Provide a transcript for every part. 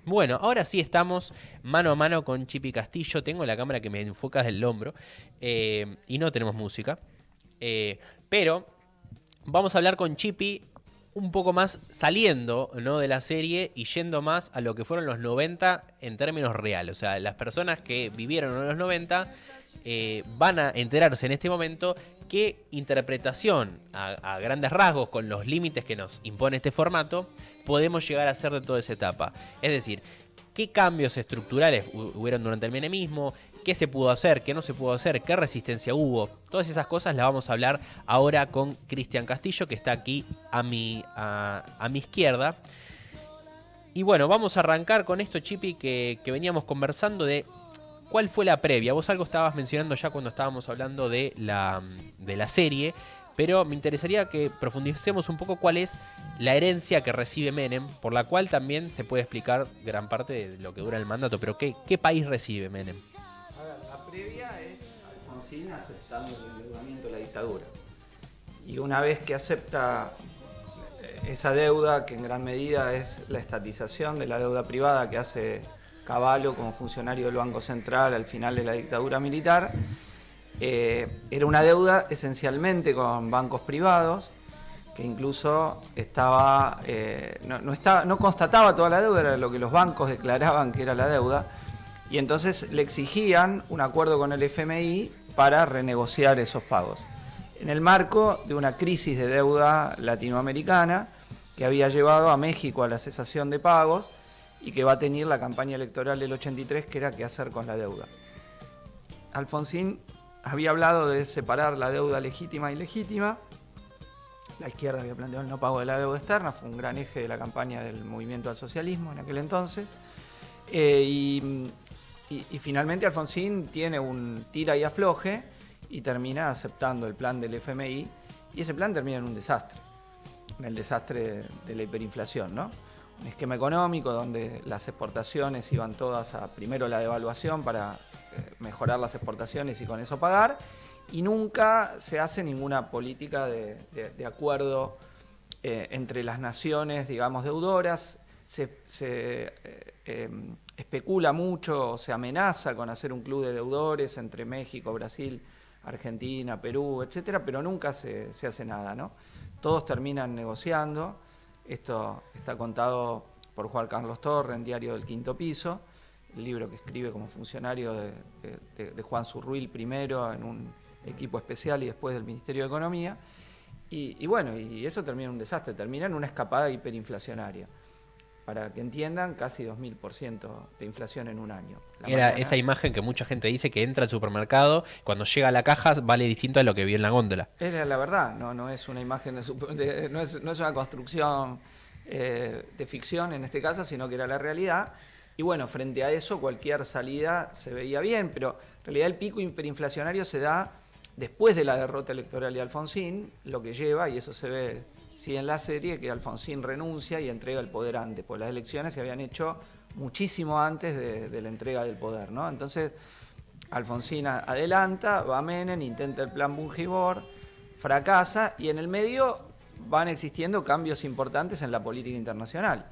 Bueno, ahora sí estamos mano a mano con Chipi Castillo. Tengo la cámara que me enfoca desde el hombro y no tenemos música. Pero vamos a hablar con Chipi un poco más saliendo, ¿no?, de la serie y yendo más a lo que fueron los 90 en términos reales. O sea, las personas que vivieron en los 90 van a enterarse en este momento qué interpretación a grandes rasgos, con los límites que nos impone este formato, podemos llegar a hacer de toda esa etapa. Es decir, qué cambios estructurales hubieron durante el menemismo, qué se pudo hacer, qué no se pudo hacer, qué resistencia hubo. Todas esas cosas las vamos a hablar ahora con Cristian Castillo, que está aquí a mi izquierda. Y bueno, vamos a arrancar con esto, Chipi, que veníamos conversando de cuál fue la previa. Vos algo estabas mencionando ya cuando estábamos hablando de la serie, pero me interesaría que profundicemos un poco cuál es la herencia que recibe Menem, por la cual también se puede explicar gran parte de lo que dura el mandato. Pero ¿qué país recibe Menem? A ver, la previa es Alfonsín aceptando el endeudamiento de la dictadura. Y una vez que acepta esa deuda, que en gran medida es la estatización de la deuda privada que hace Cavallo como funcionario del Banco Central al final de la dictadura militar, era una deuda esencialmente con bancos privados, que incluso no constataba toda la deuda, era lo que los bancos declaraban que era la deuda, y entonces le exigían un acuerdo con el FMI para renegociar esos pagos. En el marco de una crisis de deuda latinoamericana que había llevado a México a la cesación de pagos y que va a tener la campaña electoral del 83, que era qué hacer con la deuda. Alfonsín había hablado de separar la deuda legítima e ilegítima. La izquierda había planteado el no pago de la deuda externa, fue un gran eje de la campaña del movimiento al socialismo en aquel entonces. Y finalmente Alfonsín tiene un tira y afloje y termina aceptando el plan del FMI, y ese plan termina en un desastre, en el desastre de la hiperinflación, ¿no? Un esquema económico donde las exportaciones iban todas a primero la devaluación para mejorar las exportaciones y con eso pagar, y nunca se hace ninguna política de acuerdo entre las naciones, digamos, deudoras. Se especula mucho, se amenaza con hacer un club de deudores entre México, Brasil, Argentina, Perú, etcétera, pero nunca se hace nada, ¿no? Todos terminan negociando. Esto está contado por Juan Carlos Torre en Diario del Quinto Piso, el libro que escribe como funcionario de Juan Zurruil primero en un equipo especial y después del Ministerio de Economía. Y bueno, y eso termina en un desastre, termina en una escapada hiperinflacionaria. Para que entiendan, casi 2000% de inflación en un año. Era esa imagen que mucha gente dice que entra al supermercado, cuando llega a la caja vale distinto a lo que vio en la góndola. Es la verdad, no es una imagen, no es una construcción de ficción en este caso, sino que era la realidad. Y bueno, frente a eso cualquier salida se veía bien, pero en realidad el pico hiperinflacionario se da después de la derrota electoral de Alfonsín, lo que lleva, y eso se ve sí en la serie, que Alfonsín renuncia y entrega el poder antes, pues las elecciones se habían hecho muchísimo antes de la entrega del poder, ¿no? Entonces Alfonsín adelanta, va a Menem, intenta el plan Bungibor, fracasa, y en el medio van existiendo cambios importantes en la política internacional.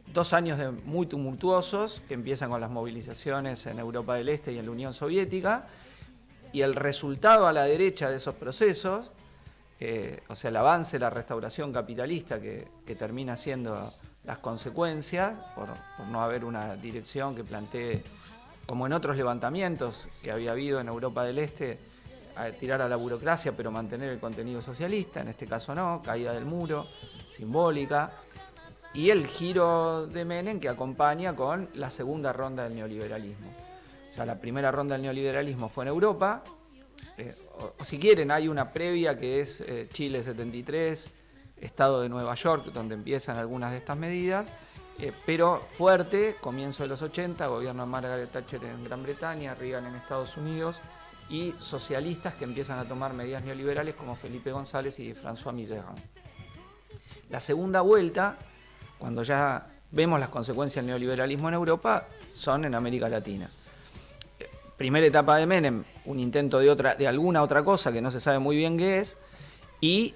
2 años muy tumultuosos, que empiezan con las movilizaciones en Europa del Este y en la Unión Soviética, y el resultado a la derecha de esos procesos, o sea, el avance, la restauración capitalista que termina siendo las consecuencias por no haber una dirección que plantee, como en otros levantamientos que había habido en Europa del Este, a tirar a la burocracia pero mantener el contenido socialista. En este caso no, caída del muro, simbólica, y el giro de Menem que acompaña con la segunda ronda del neoliberalismo. O sea, la primera ronda del neoliberalismo fue en Europa, o si quieren hay una previa que es Chile 73, Estado de Nueva York, donde empiezan algunas de estas medidas, pero fuerte, comienzo de los 80, gobierno de Margaret Thatcher en Gran Bretaña, Reagan en Estados Unidos, y socialistas que empiezan a tomar medidas neoliberales como Felipe González y François Mitterrand. La segunda vuelta, cuando ya vemos las consecuencias del neoliberalismo en Europa, son en América Latina. Primera etapa de Menem, un intento de alguna otra cosa que no se sabe muy bien qué es, y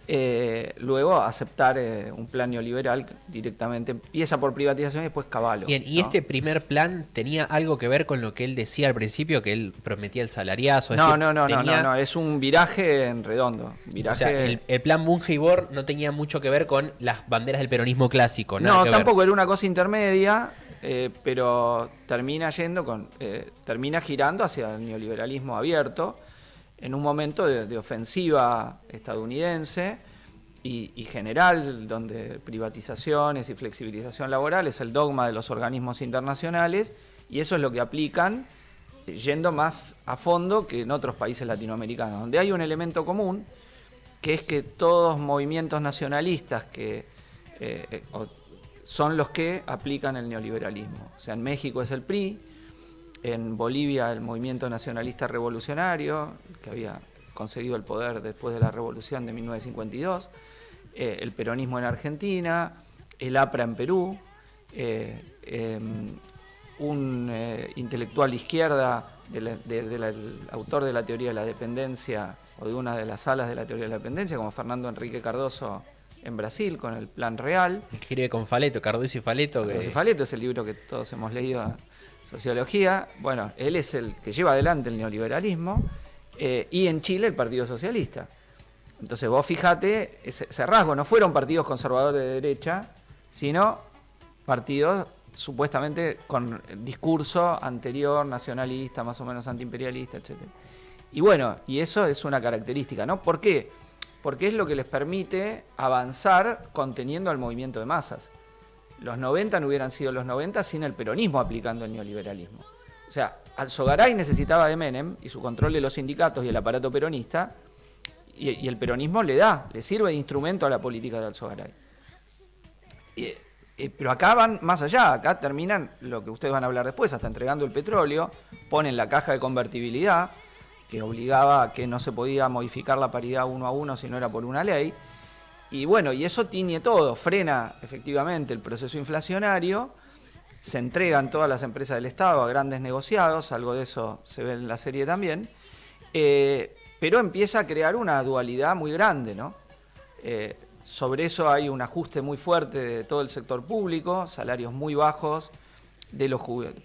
luego aceptar un plan neoliberal directamente. Empieza por privatización y después Cavallo. Bien, ¿y ¿no? este primer plan tenía algo que ver con lo que él decía al principio, que él prometía el salariazo? Es No, decir, no, no, no, tenía, no, es un viraje en redondo. o sea, Viraje... el plan Bunge y Bor no tenía mucho que ver con las banderas del peronismo clásico, nada No, que ver. tampoco era una cosa intermedia, pero termina girando hacia el neoliberalismo abierto en un momento de ofensiva estadounidense y general, donde privatizaciones y flexibilización laboral es el dogma de los organismos internacionales, y eso es lo que aplican yendo más a fondo que en otros países latinoamericanos, donde hay un elemento común, que es que todos movimientos nacionalistas que son los que aplican el neoliberalismo. O sea, en México es el PRI, en Bolivia el Movimiento Nacionalista Revolucionario, que había conseguido el poder después de la Revolución de 1952, el peronismo en Argentina, el APRA en Perú, un intelectual de izquierda, el autor de la teoría de la dependencia, o de una de las alas de la teoría de la dependencia, como Fernando Henrique Cardoso en Brasil, con el Plan Real. Escribe con Faleto, Cardoso y Faleto. Cardoso y Faleto es el libro que todos hemos leído, Sociología. Bueno, él es el que lleva adelante el neoliberalismo, y en Chile el Partido Socialista. Entonces vos fijate, ese rasgo, no fueron partidos conservadores de derecha, sino partidos supuestamente con discurso anterior, nacionalista, más o menos antiimperialista, etc. Y bueno, y eso es una característica, ¿no? ¿Por qué? Porque es lo que les permite avanzar conteniendo al movimiento de masas. Los 90 no hubieran sido los 90 sin el peronismo aplicando el neoliberalismo. O sea, Alzogaray necesitaba de Menem y su control de los sindicatos y el aparato peronista, y el peronismo le sirve de instrumento a la política de Alzogaray. Pero acá van más allá, acá terminan lo que ustedes van a hablar después, hasta entregando el petróleo, ponen la caja de convertibilidad, que obligaba a que no se podía modificar la paridad 1 a 1 si no era por una ley. Y bueno, y eso tiñe todo, frena efectivamente el proceso inflacionario, se entregan todas las empresas del Estado a grandes negociados, algo de eso se ve en la serie también, pero empieza a crear una dualidad muy grande, ¿no? Sobre eso hay un ajuste muy fuerte de todo el sector público, salarios muy bajos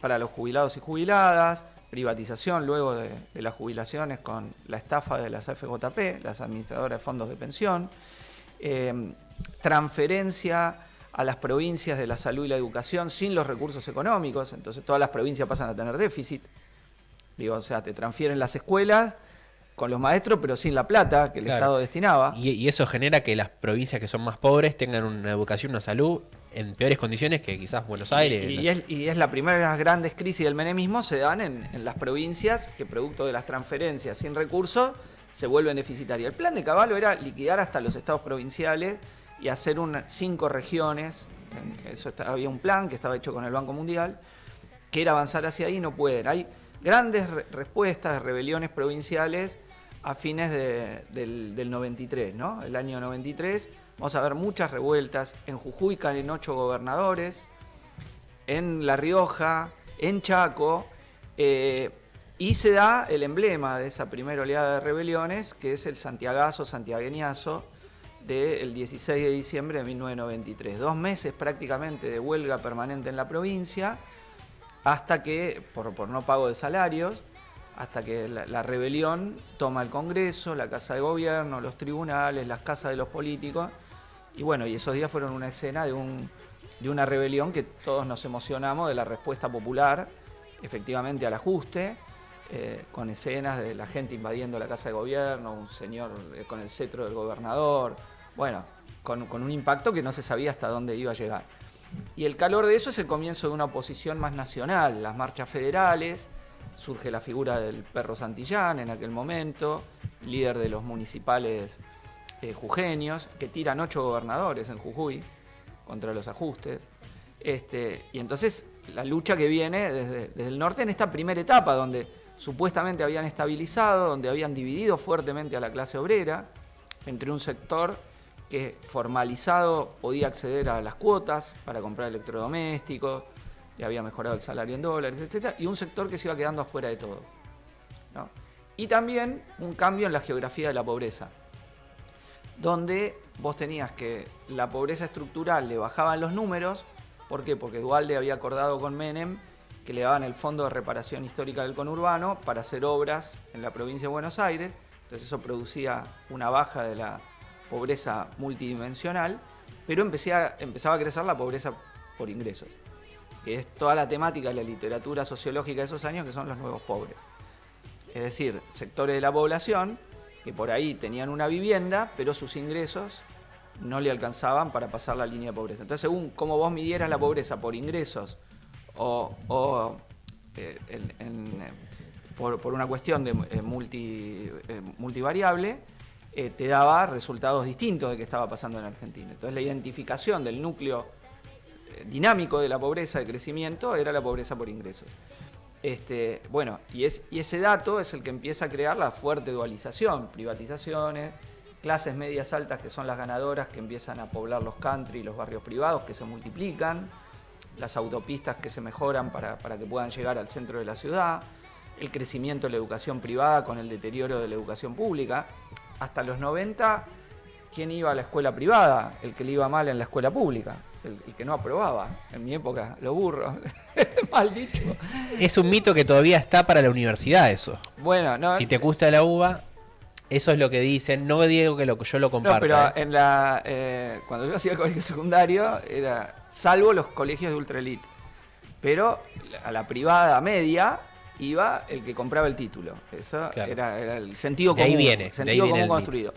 para los jubilados y jubiladas, privatización luego de las jubilaciones con la estafa de las AFJP, las administradoras de fondos de pensión, transferencia a las provincias de la salud y la educación sin los recursos económicos, entonces todas las provincias pasan a tener déficit. O sea, te transfieren las escuelas con los maestros, pero sin la plata que el Estado destinaba. Y eso genera que las provincias que son más pobres tengan una educación, una salud en peores condiciones que quizás Buenos Aires. Y es la primera de las grandes crisis del menemismo, se dan en las provincias que producto de las transferencias sin recursos se vuelven deficitarias. El plan de Cavallo era liquidar hasta los estados provinciales y hacer 5 regiones. Había un plan que estaba hecho con el Banco Mundial, que era avanzar hacia ahí, no pueden. Hay grandes respuestas, rebeliones provinciales a fines del 93, ¿no? El año 93, vamos a ver muchas revueltas. En Jujuy caen 8 gobernadores, en La Rioja, en Chaco, y se da el emblema de esa primera oleada de rebeliones, que es el santiagueñazo del 16 de diciembre de 1993. 2 meses prácticamente de huelga permanente en la provincia, hasta que, por no pago de salarios, hasta que la rebelión toma el Congreso, la Casa de Gobierno, los tribunales, las casas de los políticos. Y bueno, y esos días fueron una escena de una rebelión que todos nos emocionamos de la respuesta popular, efectivamente al ajuste, con escenas de la gente invadiendo la Casa de Gobierno, un señor con el cetro del gobernador, bueno, con un impacto que no se sabía hasta dónde iba a llegar. Y el calor de eso es el comienzo de una oposición más nacional, las marchas federales, surge la figura del Perro Santillán en aquel momento, líder de los municipales jujeños, que tiran 8 gobernadores en Jujuy contra los ajustes. Y entonces la lucha que viene desde el norte en esta primera etapa, donde supuestamente habían estabilizado, donde habían dividido fuertemente a la clase obrera, entre un sector que formalizado podía acceder a las cuotas para comprar electrodomésticos, le había mejorado el salario en dólares, etc. Y un sector que se iba quedando afuera de todo, ¿no? Y también un cambio en la geografía de la pobreza. donde vos tenías que la pobreza estructural le bajaban los números. ¿Por qué? Porque Duhalde había acordado con Menem que le daban el Fondo de Reparación Histórica del Conurbano para hacer obras en la provincia de Buenos Aires. Entonces eso producía una baja de la pobreza multidimensional, pero empezaba a crecer la pobreza por ingresos, que es toda la temática de la literatura sociológica de esos años, que son los nuevos pobres. Es decir, sectores de la población que por ahí tenían una vivienda, pero sus ingresos no le alcanzaban para pasar la línea de pobreza. Entonces, según cómo vos midieras la pobreza por ingresos o por una cuestión de multivariable, te daba resultados distintos de qué estaba pasando en Argentina. Entonces, la identificación del núcleo dinámico de la pobreza de crecimiento era la pobreza por ingresos. Bueno, y ese dato es el que empieza a crear la fuerte dualización, privatizaciones, clases medias altas que son las ganadoras, que empiezan a poblar los country y los barrios privados, que se multiplican, las autopistas que se mejoran para que puedan llegar al centro de la ciudad, el crecimiento de la educación privada con el deterioro de la educación pública. Hasta los 90, ¿quién iba a la escuela privada? El que le iba mal en la escuela pública, el que no aprobaba. En mi época, los burros. Maldito. Es un mito que todavía está para la universidad eso. Bueno, no. Si te gusta la uva, eso es lo que dicen. No digo que yo lo comparto. No, pero cuando yo hacía el colegio secundario, era salvo los colegios de ultraelite. Pero a la privada media iba el que compraba el título. Eso claro. era el sentido común. De ahí viene. Sentido común construido.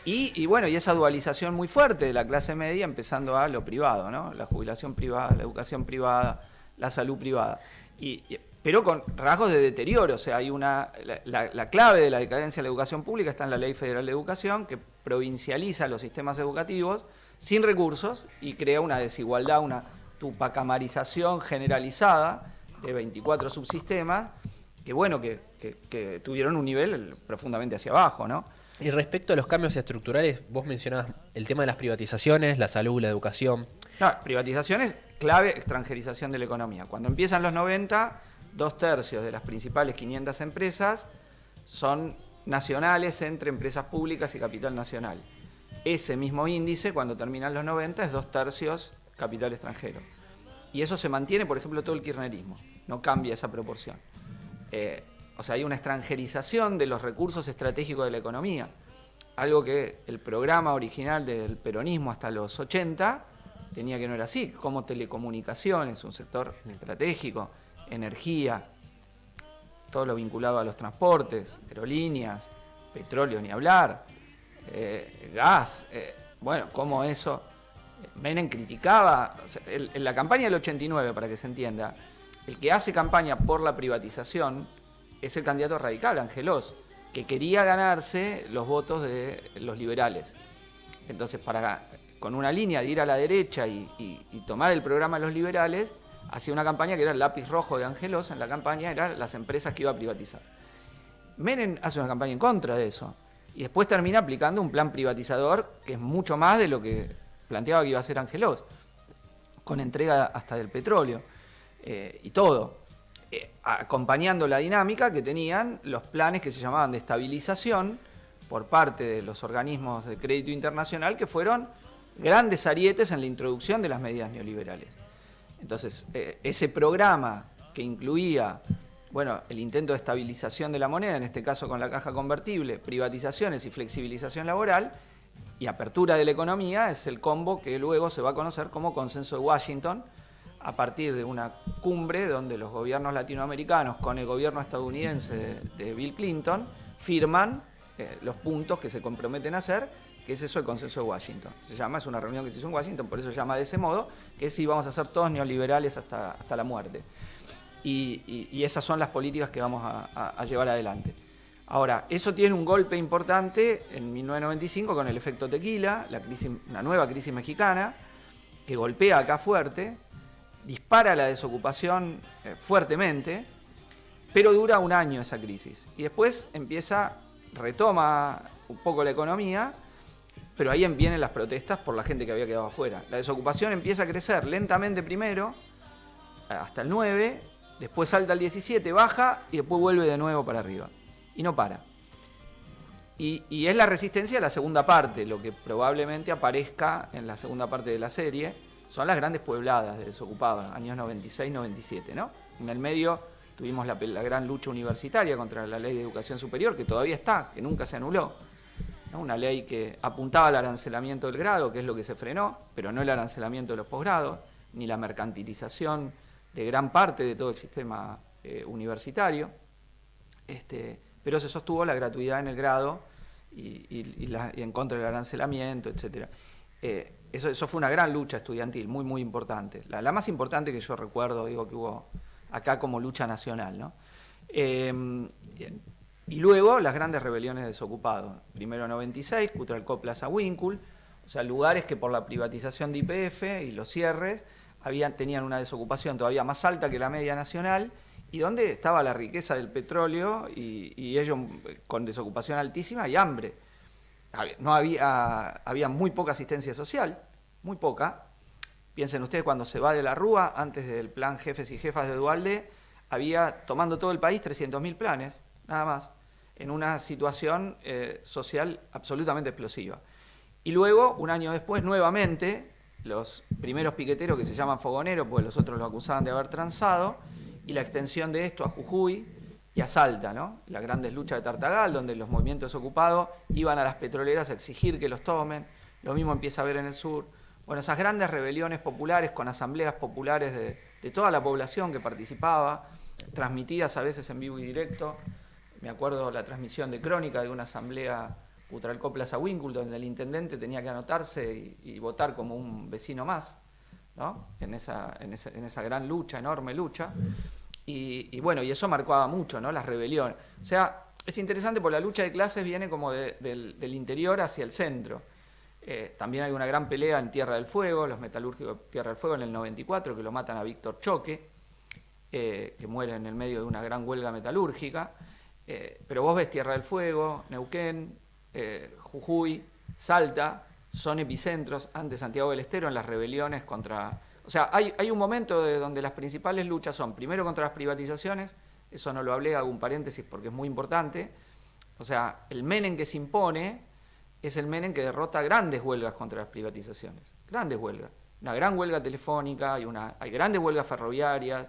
Y bueno, y esa dualización muy fuerte de la clase media empezando a lo privado, ¿no? La jubilación privada, la educación privada, la salud privada. Pero con rasgos de deterioro. O sea, hay la clave de la decadencia de la educación pública está en la Ley Federal de Educación, que provincializa los sistemas educativos sin recursos y crea una desigualdad, una tupacamarización generalizada de 24 subsistemas que, bueno, que tuvieron un nivel profundamente hacia abajo, ¿no? Y respecto a los cambios estructurales, vos mencionabas el tema de las privatizaciones, la salud, la educación. No, privatizaciones, clave, extranjerización de la economía. Cuando empiezan los 90, 2/3 de las principales 500 empresas son nacionales entre empresas públicas y capital nacional. Ese mismo índice, cuando terminan los 90, es 2/3 capital extranjero. Y eso se mantiene, por ejemplo, todo el kirchnerismo. No cambia esa proporción. O sea, hay una extranjerización de los recursos estratégicos de la economía. Algo que el programa original del peronismo hasta los 80 tenía que no era así. Como telecomunicaciones, un sector estratégico, energía, todo lo vinculado a los transportes, aerolíneas, petróleo ni hablar, gas. Bueno, como eso. Menem criticaba, o sea, en la campaña del 89, para que se entienda, el que hace campaña por la privatización es el candidato radical, Angelós, que quería ganarse los votos de los liberales. Entonces, con una línea de ir a la derecha y tomar el programa de los liberales, hacía una campaña que era el lápiz rojo de Angelós, en la campaña eran las empresas que iba a privatizar. Menem hace una campaña en contra de eso, y después termina aplicando un plan privatizador que es mucho más de lo que planteaba que iba a ser Angelós, con entrega hasta del petróleo y todo. Acompañando la dinámica que tenían los planes que se llamaban de estabilización por parte de los organismos de crédito internacional, que fueron grandes arietes en la introducción de las medidas neoliberales. Entonces, ese programa que incluía, bueno, el intento de estabilización de la moneda, en este caso con la caja convertible, privatizaciones y flexibilización laboral y apertura de la economía, es el combo que luego se va a conocer como Consenso de Washington, a partir de una cumbre donde los gobiernos latinoamericanos con el gobierno estadounidense de Bill Clinton firman los puntos que se comprometen a hacer, que es eso el Consenso de Washington. Es una reunión que se hizo en Washington, por eso se llama de ese modo, que es si vamos a ser todos neoliberales hasta la muerte. Y esas son las políticas que vamos a llevar adelante. Ahora, eso tiene un golpe importante en 1995 con el efecto tequila, una nueva crisis mexicana, que golpea acá fuerte, dispara la desocupación fuertemente, pero dura un año esa crisis. Y después retoma un poco la economía, pero ahí vienen las protestas por la gente que había quedado afuera. La desocupación empieza a crecer lentamente primero, hasta el 9, después salta al 17, baja y después vuelve de nuevo para arriba. Y no para. Y es la resistencia de la segunda parte, lo que probablemente aparezca en la segunda parte de la serie, son las grandes puebladas de desocupados, años 96-97, ¿no? En el medio tuvimos la gran lucha universitaria contra la ley de educación superior, que todavía está, que nunca se anuló, ¿no? Una ley que apuntaba al arancelamiento del grado, que es lo que se frenó, pero no el arancelamiento de los posgrados, ni la mercantilización de gran parte de todo el sistema universitario. Pero se sostuvo la gratuidad en el grado y en contra del arancelamiento, etc. Eso fue una gran lucha estudiantil, muy, muy importante. La más importante que yo recuerdo, digo, que hubo acá como lucha nacional, ¿no? Y luego las grandes rebeliones de desocupados. Primero 96, Cutralcó, Plaza Winkle, o sea, lugares que por la privatización de YPF y los cierres tenían una desocupación todavía más alta que la media nacional, y donde estaba la riqueza del petróleo y ellos con desocupación altísima y hambre. Había muy poca asistencia social, muy poca. Piensen ustedes, cuando se va de la Rúa, antes del plan Jefes y Jefas de Duhalde, había, tomando todo el país, 300.000 planes, nada más, en una situación social absolutamente explosiva. Y luego, un año después, nuevamente, los primeros piqueteros, que se llaman fogoneros, porque los otros lo acusaban de haber transado, y la extensión de esto a Jujuy y a Salta, ¿no? Las grandes luchas de Tartagal, donde los movimientos ocupados iban a las petroleras a exigir que los tomen. Lo mismo empieza a ver en el sur. Bueno, esas grandes rebeliones populares con asambleas populares de toda la población que participaba, transmitidas a veces en vivo y directo. Me acuerdo la transmisión de Crónica de una asamblea Cutralcó, Plaza Winkle, donde el intendente tenía que anotarse y votar como un vecino más, ¿no? En esa gran lucha, enorme lucha. Y bueno, y eso marcaba mucho, ¿no? Las rebeliones. O sea, es interesante porque la lucha de clases viene como del interior hacia el centro. También hay una gran pelea en Tierra del Fuego, los metalúrgicos de Tierra del Fuego en el 94, que lo matan a Víctor Choque, que muere en el medio de una gran huelga metalúrgica. Pero vos ves Tierra del Fuego, Neuquén, Jujuy, Salta, son epicentros ante Santiago del Estero en las rebeliones contra... O sea, hay un momento donde las principales luchas son, primero contra las privatizaciones, eso no lo hablé, hago un paréntesis porque es muy importante. O sea, el Menem que se impone es el Menem que derrota grandes huelgas contra las privatizaciones, grandes huelgas. Una gran huelga telefónica, hay grandes huelgas ferroviarias,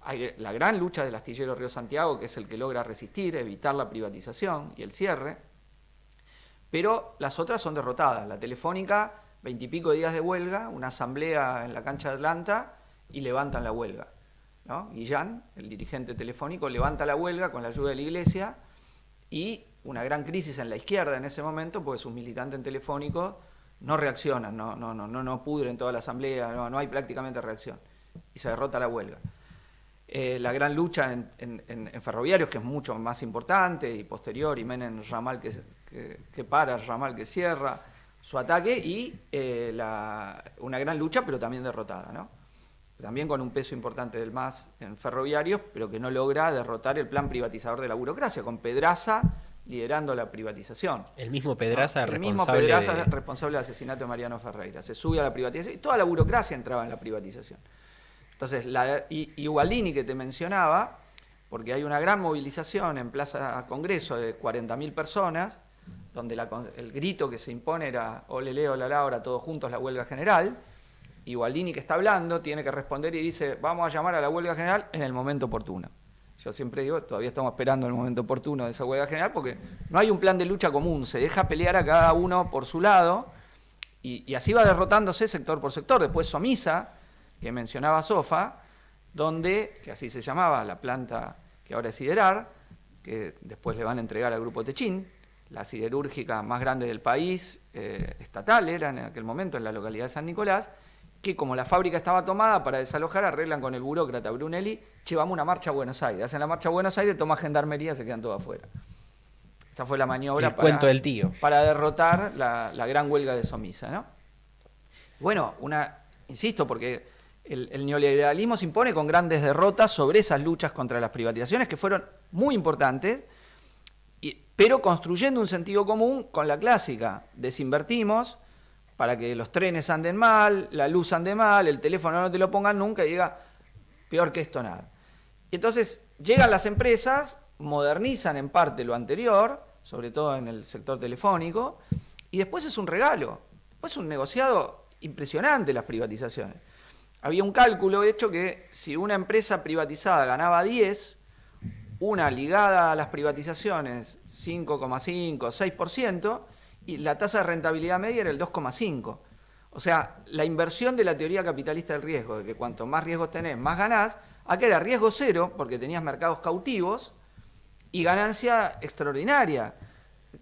hay la gran lucha del astillero Río Santiago, que es el que logra resistir, evitar la privatización y el cierre. Pero las otras son derrotadas. La telefónica, 20 y pico días de huelga, una asamblea en la cancha de Atlanta y levantan la huelga, ¿no? Guillán, el dirigente telefónico, levanta la huelga con la ayuda de la Iglesia y una gran crisis en la izquierda en ese momento, porque sus militantes en Telefónico no reaccionan, no pudren toda la asamblea, no hay prácticamente reacción y se derrota la huelga. La gran lucha en ferroviarios, que es mucho más importante, y posterior, y Menem ramal que para, ramal que cierra, su ataque, y una gran lucha, pero también derrotada, ¿no? También con un peso importante del MAS en ferroviarios, pero que no logra derrotar el plan privatizador de la burocracia, con Pedraza liderando la privatización. El mismo Pedraza, ¿no? El mismo Pedraza responsable del asesinato de Mariano Ferreira. Se sube a la privatización, y toda la burocracia entraba en la privatización. Entonces, y Gualdini, que te mencionaba, porque hay una gran movilización en Plaza Congreso de 40.000 personas, donde el grito que se impone era olele, olala, ahora todos juntos la huelga general, y Gualdini, que está hablando, tiene que responder y dice, vamos a llamar a la huelga general en el momento oportuno. Yo siempre digo, todavía estamos esperando el momento oportuno de esa huelga general, porque no hay un plan de lucha común, se deja pelear a cada uno por su lado, y así va derrotándose sector por sector. Después Somisa, que mencionaba Sofa, que así se llamaba la planta que ahora es Siderar, que después le van a entregar al Grupo Techín, la siderúrgica más grande del país, estatal era en aquel momento en la localidad de San Nicolás, que como la fábrica estaba tomada para desalojar, arreglan con el burócrata Brunelli, llevamos una marcha a Buenos Aires, hacen la marcha a Buenos Aires, toma gendarmería, se quedan todos afuera. Esa fue la maniobra cuento del tío. Para derrotar la gran huelga de Somisa, ¿no? Bueno, insisto, porque el neoliberalismo se impone con grandes derrotas sobre esas luchas contra las privatizaciones, que fueron muy importantes, pero construyendo un sentido común con la clásica: desinvertimos para que los trenes anden mal, la luz ande mal, el teléfono no te lo pongan nunca, y diga, peor que esto nada. Y entonces llegan las empresas, modernizan en parte lo anterior, sobre todo en el sector telefónico, y después es un regalo. Pues un negociado impresionante las privatizaciones. Había un cálculo hecho que si una empresa privatizada ganaba 10, una ligada a las privatizaciones 5,5, 6%, y la tasa de rentabilidad media era el 2,5%. O sea, la inversión de la teoría capitalista del riesgo, de que cuanto más riesgos tenés, más ganás, acá era riesgo cero, porque tenías mercados cautivos, y ganancia extraordinaria.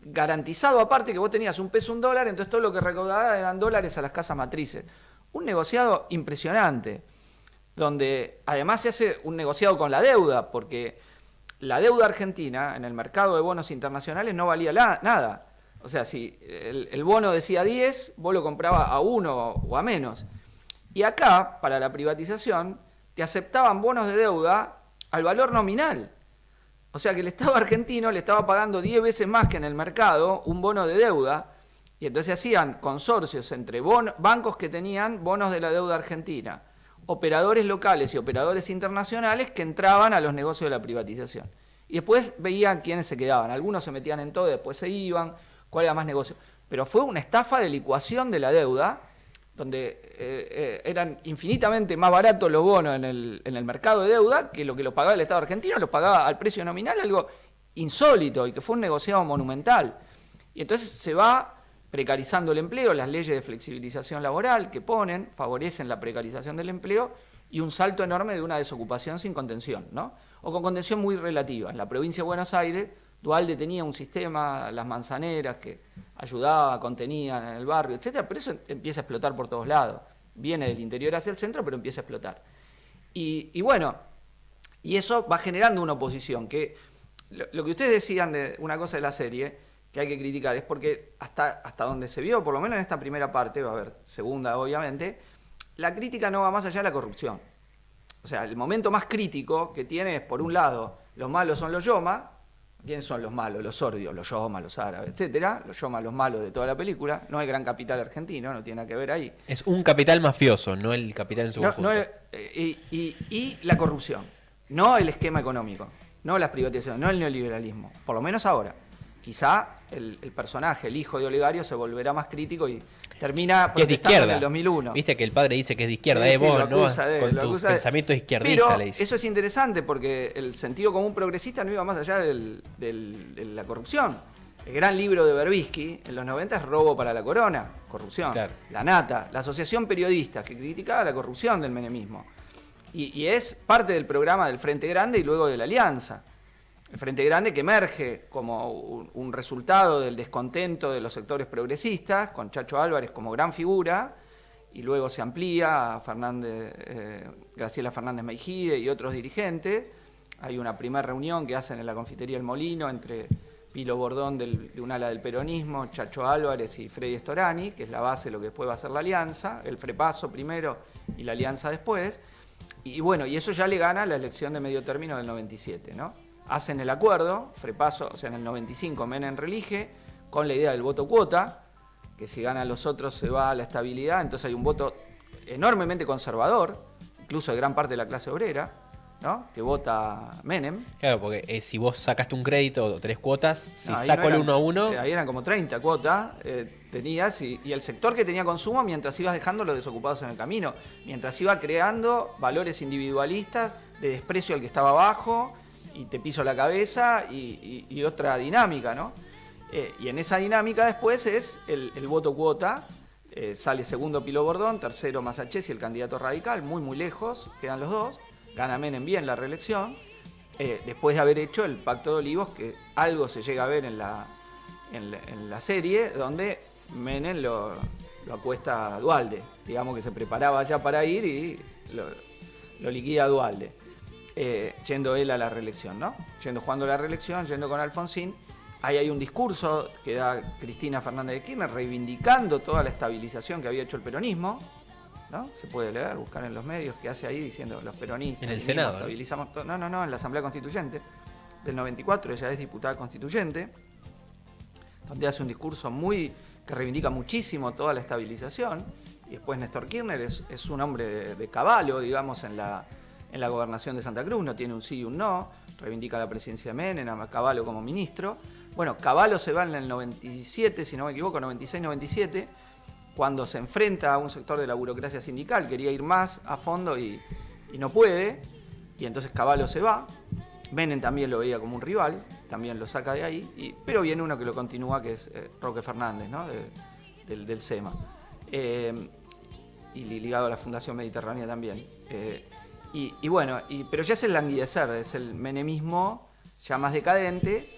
Garantizado aparte que vos tenías un peso, un dólar, entonces todo lo que recaudaba eran dólares a las casas matrices. Un negociado impresionante, donde además se hace un negociado con la deuda, porque la deuda argentina en el mercado de bonos internacionales no valía nada. O sea, si el bono decía 10, vos lo comprabas a 1 o a menos. Y acá, para la privatización, te aceptaban bonos de deuda al valor nominal. O sea que el Estado argentino le estaba pagando 10 veces más que en el mercado un bono de deuda, y entonces hacían consorcios entre bancos que tenían bonos de la deuda argentina, operadores locales y operadores internacionales que entraban a los negocios de la privatización. Y después veían quiénes se quedaban. Algunos se metían en todo y después se iban, cuál era más negocio. Pero fue una estafa de licuación de la deuda, donde eran infinitamente más baratos los bonos en el mercado de deuda que lo pagaba el Estado argentino, lo pagaba al precio nominal, algo insólito, y que fue un negociado monumental. Y entonces se va precarizando el empleo, las leyes de flexibilización laboral que ponen, favorecen la precarización del empleo, y un salto enorme de una desocupación sin contención, ¿no? O con contención muy relativa. En la provincia de Buenos Aires, Duhalde tenía un sistema, las manzaneras, que ayudaba, contenían en el barrio, etcétera, pero eso empieza a explotar por todos lados. Viene del interior hacia el centro, pero empieza a explotar. Y bueno, y eso va generando una oposición, que lo que ustedes decían de una cosa de la serie, que hay que criticar, es porque hasta donde se vio, por lo menos en esta primera parte, va a haber segunda obviamente, la crítica no va más allá de la corrupción. O sea, el momento más crítico que tiene es, por un lado, los malos son los Yoma. ¿Quiénes son los malos? Los sordios, los Yoma, los árabes, etcétera. Los Yoma, los malos de toda la película. No hay gran capital argentino, no tiene nada que ver ahí. Es un capital mafioso, no el capital en su conjunto. Y la corrupción, no el esquema económico, no las privatizaciones, no el neoliberalismo, por lo menos ahora. Quizá el personaje, el hijo de Olegario, se volverá más crítico y termina que es de izquierda. En el 2001. Viste que el padre dice que es de izquierda, sí, vos, lo acusa, ¿no? Con tus pensamientos izquierdistas, pero le dice. eso es interesante porque el sentido común progresista no iba más allá de la corrupción. El gran libro de Berbisky en los 90 es Robo para la Corona, corrupción. Claro. La Nata, la Asociación Periodistas, que criticaba la corrupción del menemismo. Y es parte del programa del Frente Grande y luego de la Alianza. El Frente Grande que emerge como un resultado del descontento de los sectores progresistas, con Chacho Álvarez como gran figura, y luego se amplía a Graciela Fernández Meijide y otros dirigentes. Hay una primera reunión que hacen en la confitería El Molino entre Pilo Bordón de un ala del peronismo, Chacho Álvarez y Freddy Storani, que es la base de lo que después va a ser la alianza, el Frepaso primero y la alianza después. Y bueno, y eso ya le gana la elección de medio término del 97, ¿no? Hacen el acuerdo, Frepaso, o sea, en el 95 Menem reelige, con la idea del voto cuota, que si ganan los otros se va a la estabilidad, entonces hay un voto enormemente conservador, incluso de gran parte de la clase obrera, ¿no? Que vota Menem. Claro, porque si vos sacaste un crédito o 3 cuotas, si No, saco el 1 a 1... Ahí eran como 30 cuotas, tenías, y el sector que tenía consumo mientras ibas dejando los desocupados en el camino, mientras iba creando valores individualistas de desprecio al que estaba abajo, y te piso la cabeza, y otra dinámica, ¿no? Y en esa dinámica después es el voto cuota, sale segundo Pilo Bordón, tercero Masachesi, el candidato radical, muy lejos, quedan los dos, gana Menem bien la reelección, después de haber hecho el Pacto de Olivos, que algo se llega a ver en la serie, donde Menem lo acuesta a Duhalde, digamos que se preparaba ya para ir y lo liquida a Duhalde. Yendo él a la reelección, ¿no? Jugando la reelección, yendo con Alfonsín. Ahí hay un discurso que da Cristina Fernández de Kirchner reivindicando toda la estabilización que había hecho el peronismo, ¿no? Se puede leer, buscar en los medios qué hace ahí diciendo los peronistas. En el Senado. Estabilizamos todo. No, en la Asamblea Constituyente del 94, ella es diputada constituyente, donde hace un discurso que reivindica muchísimo toda la estabilización. Y después Néstor Kirchner es un hombre de caballo, digamos, en la gobernación de Santa Cruz, no tiene un sí y un no, reivindica la presidencia de Menem, a Cavallo como ministro, Bueno, Cavallo se va en el 97, si no me equivoco, 96-97, cuando se enfrenta a un sector de la burocracia sindical, quería ir más a fondo y no puede, y entonces Cavallo se va. Menem también lo veía como un rival, también lo saca de ahí, pero viene uno que lo continúa, que es Roque Fernández, ¿no? del SEMA. Y ligado a la Fundación Mediterránea también. Pero ya es el languidecer, es el menemismo ya más decadente,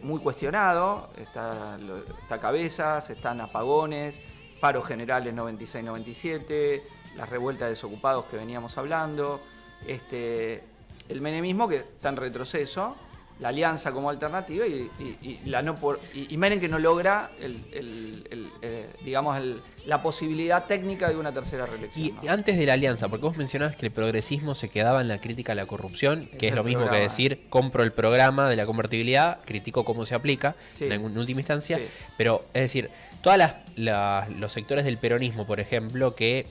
muy cuestionado, está Cabezas, están apagones, paros generales 96-97, las revueltas de desocupados que veníamos hablando, el menemismo que está en retroceso, la alianza como alternativa y Menem que no logra la posibilidad técnica de una tercera reelección. Y ¿no? antes de la alianza, porque vos mencionabas que el progresismo se quedaba en la crítica a la corrupción, que es lo mismo programa. que decir, compro el programa de la convertibilidad, critico cómo se aplica, Sí. en última instancia, Sí. pero es decir, todos los sectores del peronismo, por ejemplo, que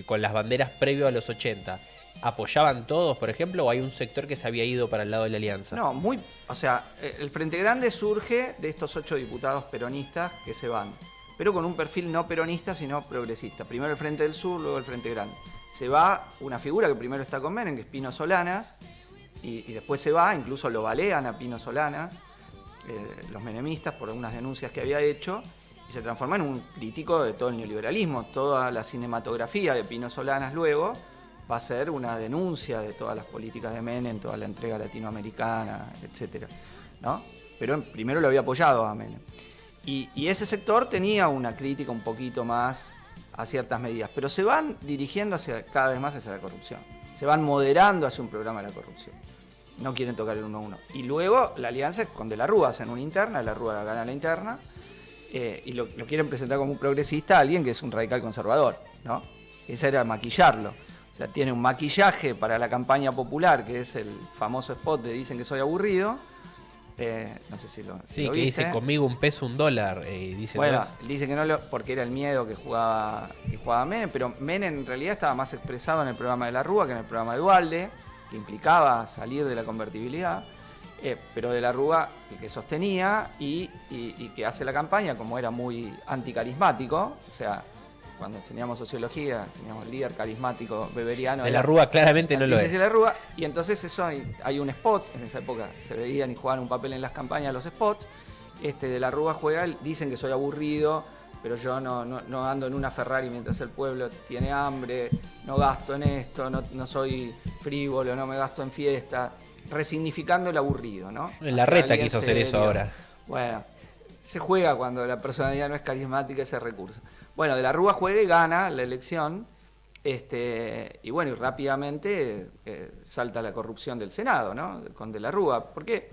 con las banderas previo a los 80, ¿apoyaban todos, por ejemplo, o hay un sector que se había ido para el lado de la alianza? No, el Frente Grande surge de estos 8 diputados peronistas que se van, pero con un perfil no peronista, sino progresista. Primero el Frente del Sur, luego el Frente Grande. Se va una figura que primero está con Menem, que es Pino Solanas, y después se va, incluso lo balean a Pino Solanas, los menemistas, por algunas denuncias que había hecho, y se transforma en un crítico de todo el neoliberalismo. Toda la cinematografía de Pino Solanas luego va a ser una denuncia de todas las políticas de Menem, toda la entrega latinoamericana, etcétera, ¿no? Pero primero lo había apoyado a Menem. Y ese sector tenía una crítica un poquito más a ciertas medidas, pero se van dirigiendo cada vez más hacia la corrupción. Se van moderando hacia un programa de la corrupción. No quieren tocar el 1-1. Y luego la alianza es con De la Rúa, hacen una interna, De la Rúa gana la interna, y lo quieren presentar como un progresista a alguien que es un radical conservador, ¿no? Esa era maquillarlo. O sea, tiene un maquillaje para la campaña popular, que es el famoso spot de Dicen que soy aburrido. No sé si lo Sí, lo que viste. dice conmigo $1, dice. Bueno, dice que no porque era el miedo que jugaba Menem, pero Menem en realidad estaba más expresado en el programa de la Rúa que en el programa de Duhalde, que implicaba salir de la convertibilidad, pero de la Rúa el que sostenía y que hace la campaña, como era muy anticarismático, o sea, cuando enseñamos sociología, enseñamos líder carismático beberiano. De la Rúa claramente no lo es. De la Rúa, y entonces eso hay un spot, en esa época se veían y jugaban un papel en las campañas los spots. De la Rúa juega, dicen que soy aburrido, pero yo no ando en una Ferrari mientras el pueblo tiene hambre, no gasto en esto, no soy frívolo, no me gasto en fiesta, resignificando el aburrido, ¿no? En la reta quiso hacer eso ahora. Bueno, se juega cuando la personalidad no es carismática ese recurso. Bueno, De la Rúa juega y gana la elección, y rápidamente salta la corrupción del Senado, ¿no? Con De la Rúa. ¿Por qué?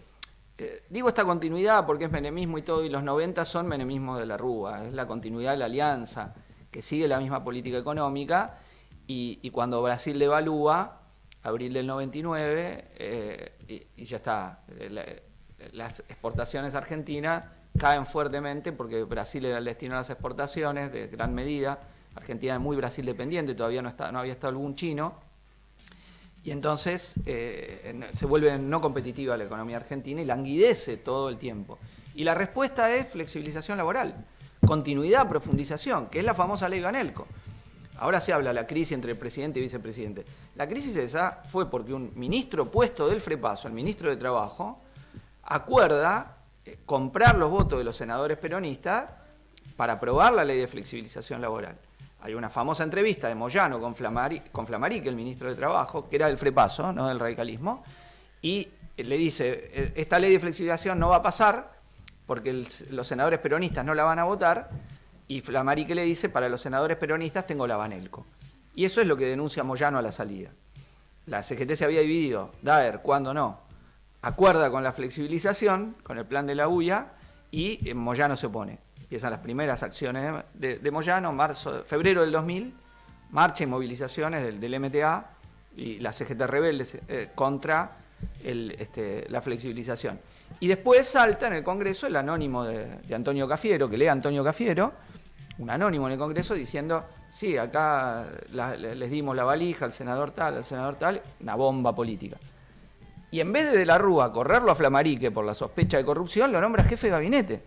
Digo esta continuidad porque es menemismo y todo, y los 90 son menemismo de la Rúa, es la continuidad de la alianza, que sigue la misma política económica, y cuando Brasil devalúa, abril del 99, y ya está, las exportaciones argentinas caen fuertemente porque Brasil era el destino de las exportaciones de gran medida. Argentina es muy Brasil dependiente, todavía no había estado algún chino, y entonces se vuelve no competitiva la economía argentina y languidece todo el tiempo. Y la respuesta es flexibilización laboral, continuidad, profundización, que es la famosa ley Ganelco. Ahora se habla de la crisis entre el presidente y vicepresidente. La crisis esa fue porque un ministro puesto del Frepaso, el ministro de Trabajo, acuerda comprar los votos de los senadores peronistas para aprobar la ley de flexibilización laboral. Hay una famosa entrevista de Moyano con Flammaric, el ministro de Trabajo, que era del Frepaso, no del radicalismo, y le dice, esta ley de flexibilización no va a pasar porque los senadores peronistas no la van a votar, y Flammaric le dice, para los senadores peronistas tengo la Banelco. Y eso es lo que denuncia Moyano a la salida. La CGT se había dividido, Daer, cuando no, acuerda con la flexibilización, con el plan de la UIA, y Moyano se opone. Empiezan las primeras acciones de Moyano, febrero del 2000, marcha y movilizaciones del MTA y la CGT rebeldes contra la flexibilización. Y después salta en el Congreso el anónimo de Antonio Cafiero, que lee Antonio Cafiero, un anónimo en el Congreso diciendo, sí, acá les dimos la valija al senador tal, una bomba política. Y en vez de la Rúa correrlo a Flamarique por la sospecha de corrupción, lo nombra jefe de gabinete.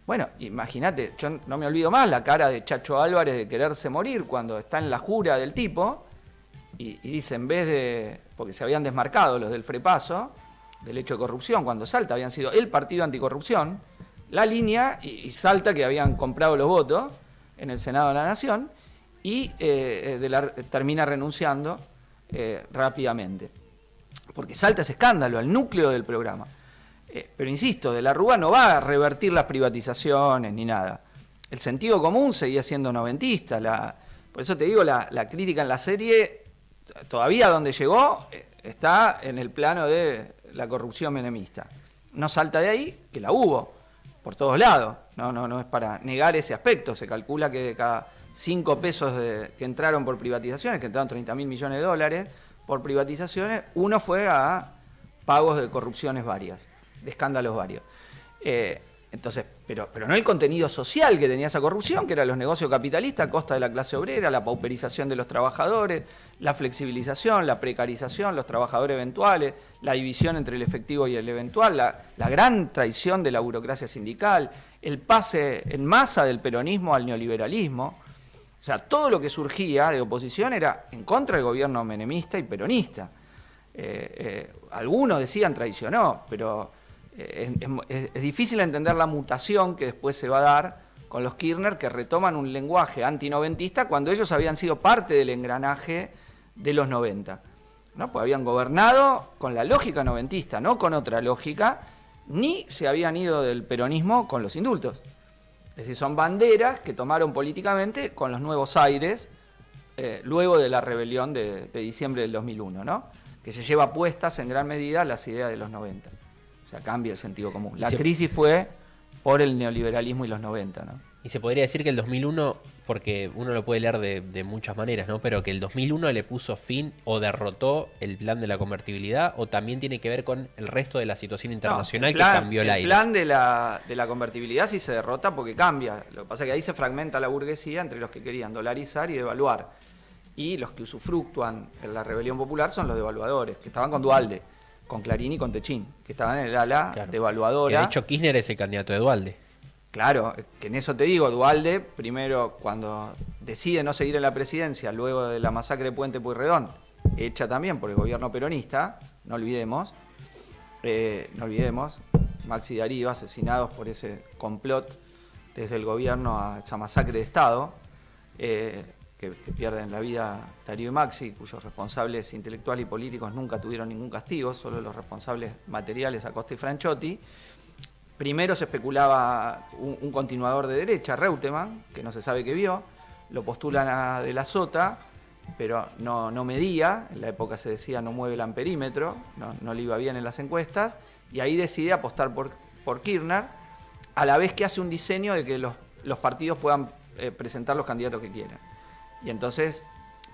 Bueno, imagínate, yo no me olvido más la cara de Chacho Álvarez de quererse morir cuando está en la jura del tipo y dice, en vez de, porque se habían desmarcado los del Frepaso, del hecho de corrupción, cuando Salta habían sido el partido anticorrupción, la línea, y Salta que habían comprado los votos en el Senado de la Nación, y termina renunciando rápidamente. Porque Salta ese escándalo, al núcleo del programa. Pero insisto, de la Rúa no va a revertir las privatizaciones ni nada. El sentido común seguía siendo noventista. Por eso te digo, la crítica en la serie, todavía donde llegó, está en el plano de la corrupción menemista. No salta de ahí, que la hubo, por todos lados. No es para negar ese aspecto. Se calcula que de cada 5 pesos que entraron por privatizaciones, que entraron 30.000 millones de dólares por privatizaciones, uno fue a pagos de corrupciones varias, de escándalos varios. Entonces, pero no el contenido social que tenía esa corrupción, que eran los negocios capitalistas a costa de la clase obrera, la pauperización de los trabajadores, la flexibilización, la precarización, los trabajadores eventuales, la división entre el efectivo y el eventual, la gran traición de la burocracia sindical, el pase en masa del peronismo al neoliberalismo. O sea, todo lo que surgía de oposición era en contra del gobierno menemista y peronista. Algunos decían traicionó, pero es difícil entender la mutación que después se va a dar con los Kirchner, que retoman un lenguaje antinoventista cuando ellos habían sido parte del engranaje de los 90, ¿no? Pues habían gobernado con la lógica noventista, no con otra lógica, ni se habían ido del peronismo con los indultos. Es decir, son banderas que tomaron políticamente con los nuevos aires luego de la rebelión de diciembre del 2001, ¿no? Que se lleva puestas en gran medida las ideas de los 90. O sea, cambia el sentido común. La crisis fue por el neoliberalismo y los 90, ¿no? Y se podría decir que el 2001, porque uno lo puede leer de muchas maneras, ¿no? Pero que el 2001 le puso fin o derrotó el plan de la convertibilidad, o también tiene que ver con el resto de la situación internacional que cambió el aire. El plan de la convertibilidad sí se derrota porque cambia. Lo que pasa es que ahí se fragmenta la burguesía entre los que querían dolarizar y devaluar. Y los que usufructúan en la rebelión popular son los devaluadores, que estaban con Duhalde, con Clarín y con Techín, que estaban en el ala devaluadora. Que de hecho Kirchner es el candidato de Duhalde. Claro, que en eso te digo, Duhalde, primero cuando decide no seguir en la presidencia, luego de la masacre de Puente Pueyrredón, hecha también por el gobierno peronista, no olvidemos, Maxi y Darío asesinados por ese complot desde el gobierno a esa masacre de Estado, que pierden la vida Darío y Maxi, cuyos responsables intelectuales y políticos nunca tuvieron ningún castigo, solo los responsables materiales Acosta y Franchotti. Primero se especulaba un continuador de derecha, Reutemann, que no se sabe qué vio, lo postulan a De la Sota, pero no medía, en la época se decía no mueve el amperímetro, no le iba bien en las encuestas, y ahí decide apostar por Kirchner, a la vez que hace un diseño de que los partidos puedan presentar los candidatos que quieran. Y entonces,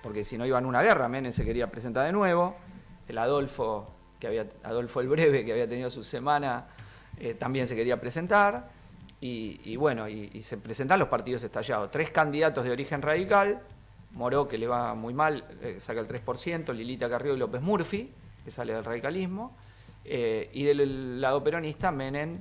porque si no iban a una guerra, Menem se quería presentar de nuevo, el Adolfo el Breve, que había tenido su semana, también se quería presentar, y bueno, y se presentan los partidos estallados. 3 candidatos de origen radical, Moró, que le va muy mal, saca el 3%, Lilita Carrió y López Murphy, que sale del radicalismo, y del lado peronista, Menem,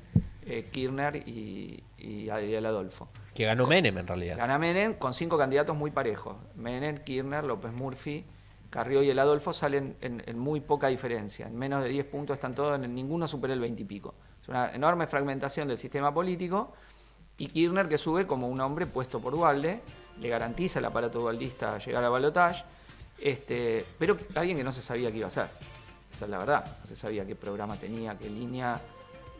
Kirchner y el Adolfo. Que ganó Menem en realidad. Gana Menem con 5 candidatos muy parejos. Menem, Kirchner, López Murphy, Carrió y el Adolfo salen en muy poca diferencia. En menos de 10 puntos están todos, ninguno supera el 20 y pico. Es una enorme fragmentación del sistema político, y Kirchner, que sube como un hombre puesto por Duhalde, le garantiza al aparato dualdista llegar a balotaje, pero alguien que no se sabía qué iba a hacer. Esa es la verdad, no se sabía qué programa tenía, qué línea,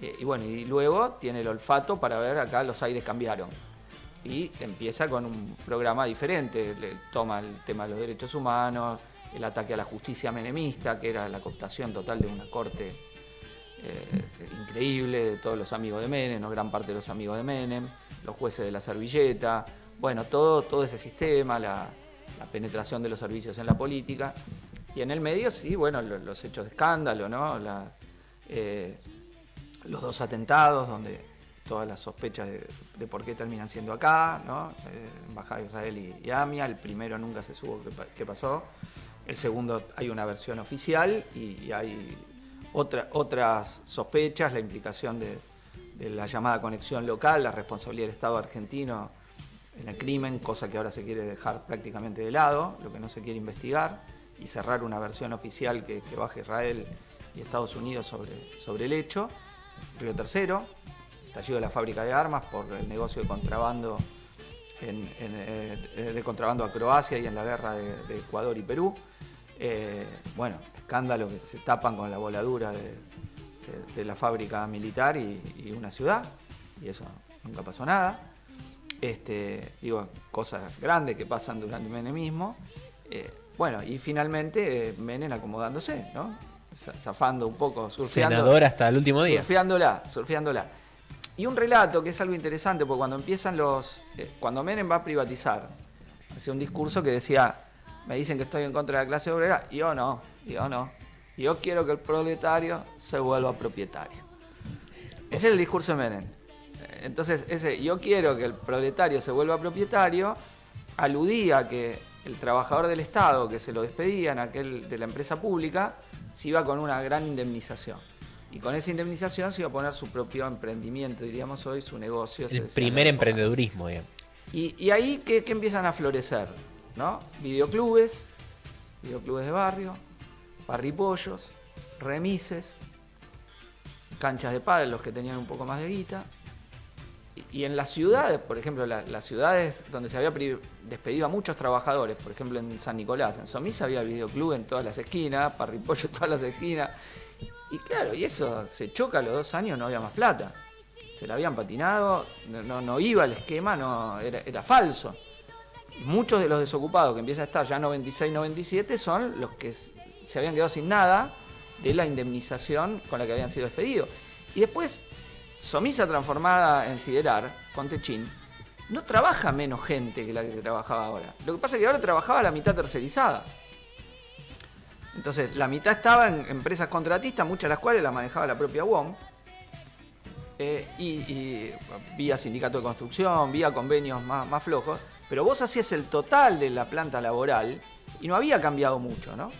y bueno, y luego tiene el olfato para ver acá los aires cambiaron. Y empieza con un programa diferente, le toma el tema de los derechos humanos, el ataque a la justicia menemista, que era la cooptación total de una corte increíble de todos los amigos de Menem, o gran parte de los amigos de Menem, los jueces de la servilleta, bueno, todo ese sistema, la penetración de los servicios en la política. Y en el medio, sí, bueno, los hechos de escándalo, ¿no? Los 2 atentados, donde todas las sospechas de por qué terminan siendo acá, ¿no? Embajada de Israel y AMIA, el primero nunca se supo qué pasó. El segundo, hay una versión oficial y hay otras sospechas, la implicación de la llamada conexión local, la responsabilidad del Estado argentino en el crimen, cosa que ahora se quiere dejar prácticamente de lado, lo que no se quiere investigar, y cerrar una versión oficial que baje Israel y Estados Unidos sobre el hecho. Río Tercero, estallido de la fábrica de armas por el negocio de contrabando de contrabando a Croacia y en la guerra de Ecuador y Perú. Bueno, escándalo que se tapan con la voladura de la fábrica militar y una ciudad, y eso nunca pasó nada. Digo, cosas grandes que pasan durante el menemismo. Bueno, y finalmente Menem acomodándose, ¿no? Zafando un poco, surfeando. Senador hasta el último día. Surfeándola. Y un relato que es algo interesante, porque cuando empiezan cuando Menem va a privatizar, hacía un discurso que decía, me dicen que estoy en contra de la clase obrera, yo no. Yo quiero que el proletario se vuelva propietario. Ese es el discurso de Menem. Entonces, yo quiero que el proletario se vuelva propietario, aludía a que el trabajador del Estado que se lo despedían, aquel de la empresa pública, se iba con una gran indemnización. Y con esa indemnización se iba a poner su propio emprendimiento, diríamos hoy, su negocio. El primer emprendedurismo, digamos. Y ahí, ¿qué empiezan a florecer? ¿No? Videoclubes de barrio, parripollos, remises, canchas de pádel, los que tenían un poco más de guita. Y en las ciudades, por ejemplo, las ciudades donde se había despedido a muchos trabajadores, por ejemplo en San Nicolás, en Somisa había videoclub en todas las esquinas, parripollo en todas las esquinas. Y claro, y eso se choca a los 2 años, no había más plata. Se la habían patinado, no iba el esquema, era falso. Y muchos de los desocupados que empiezan a estar ya 96, 97 son los que se habían quedado sin nada de la indemnización con la que habían sido despedidos. Y después, Somisa transformada en Siderar, con Techín, no trabaja menos gente que la que trabajaba ahora. Lo que pasa es que ahora trabajaba la mitad tercerizada. Entonces, la mitad estaba en empresas contratistas, muchas de las cuales la manejaba la propia UOM, y vía sindicato de construcción, vía convenios más flojos, pero vos hacías el total de la planta laboral y no había cambiado mucho, ¿no?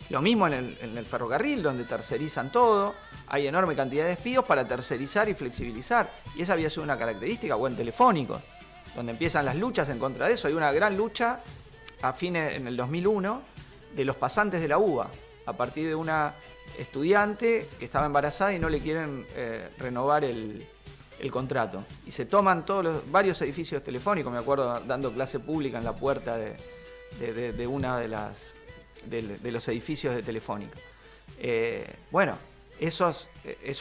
Lo mismo en el ferrocarril, donde tercerizan todo, hay enorme cantidad de despidos para tercerizar y flexibilizar, y esa había sido una característica, o en Telefónico, donde empiezan las luchas en contra de eso. Hay una gran lucha en el 2001 de los pasantes de la UBA, a partir de una estudiante que estaba embarazada y no le quieren renovar el contrato. Y se toman varios edificios telefónicos, me acuerdo dando clase pública en la puerta de una de los edificios de Telefónica. Bueno, eso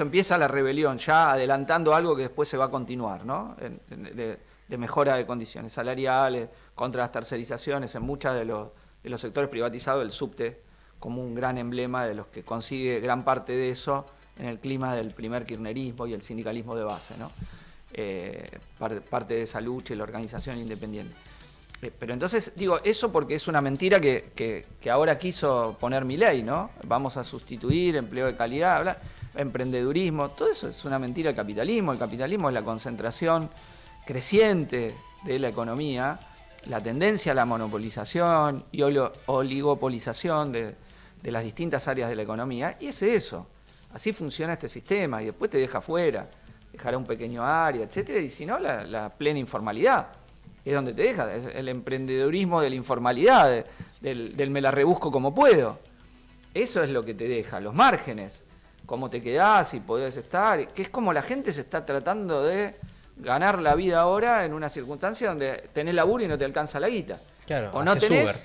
empieza la rebelión, ya adelantando algo que después se va a continuar, ¿no? De mejora de condiciones salariales, contra las tercerizaciones en muchos de los sectores privatizados, el subte como un gran emblema de los que consigue gran parte de eso en el clima del primer kirchnerismo y el sindicalismo de base, ¿no? Parte de esa lucha y la organización independiente. Pero entonces, digo, eso porque es una mentira que ahora quiso poner Milei, ¿no? Vamos a sustituir empleo de calidad, emprendedurismo, todo eso es una mentira del capitalismo. El capitalismo es la concentración creciente de la economía, la tendencia a la monopolización y oligopolización de las distintas áreas de la economía, y es eso. Así funciona este sistema, y después te deja fuera, dejará un pequeño área, etcétera, y si no, la plena informalidad. Es donde te deja, es el emprendedurismo de la informalidad, del me la rebusco como puedo. Eso es lo que te deja, los márgenes, cómo te quedás y podés estar, que es como la gente se está tratando de ganar la vida ahora en una circunstancia donde tenés laburo y no te alcanza la guita. Claro, o no tenés, Uber.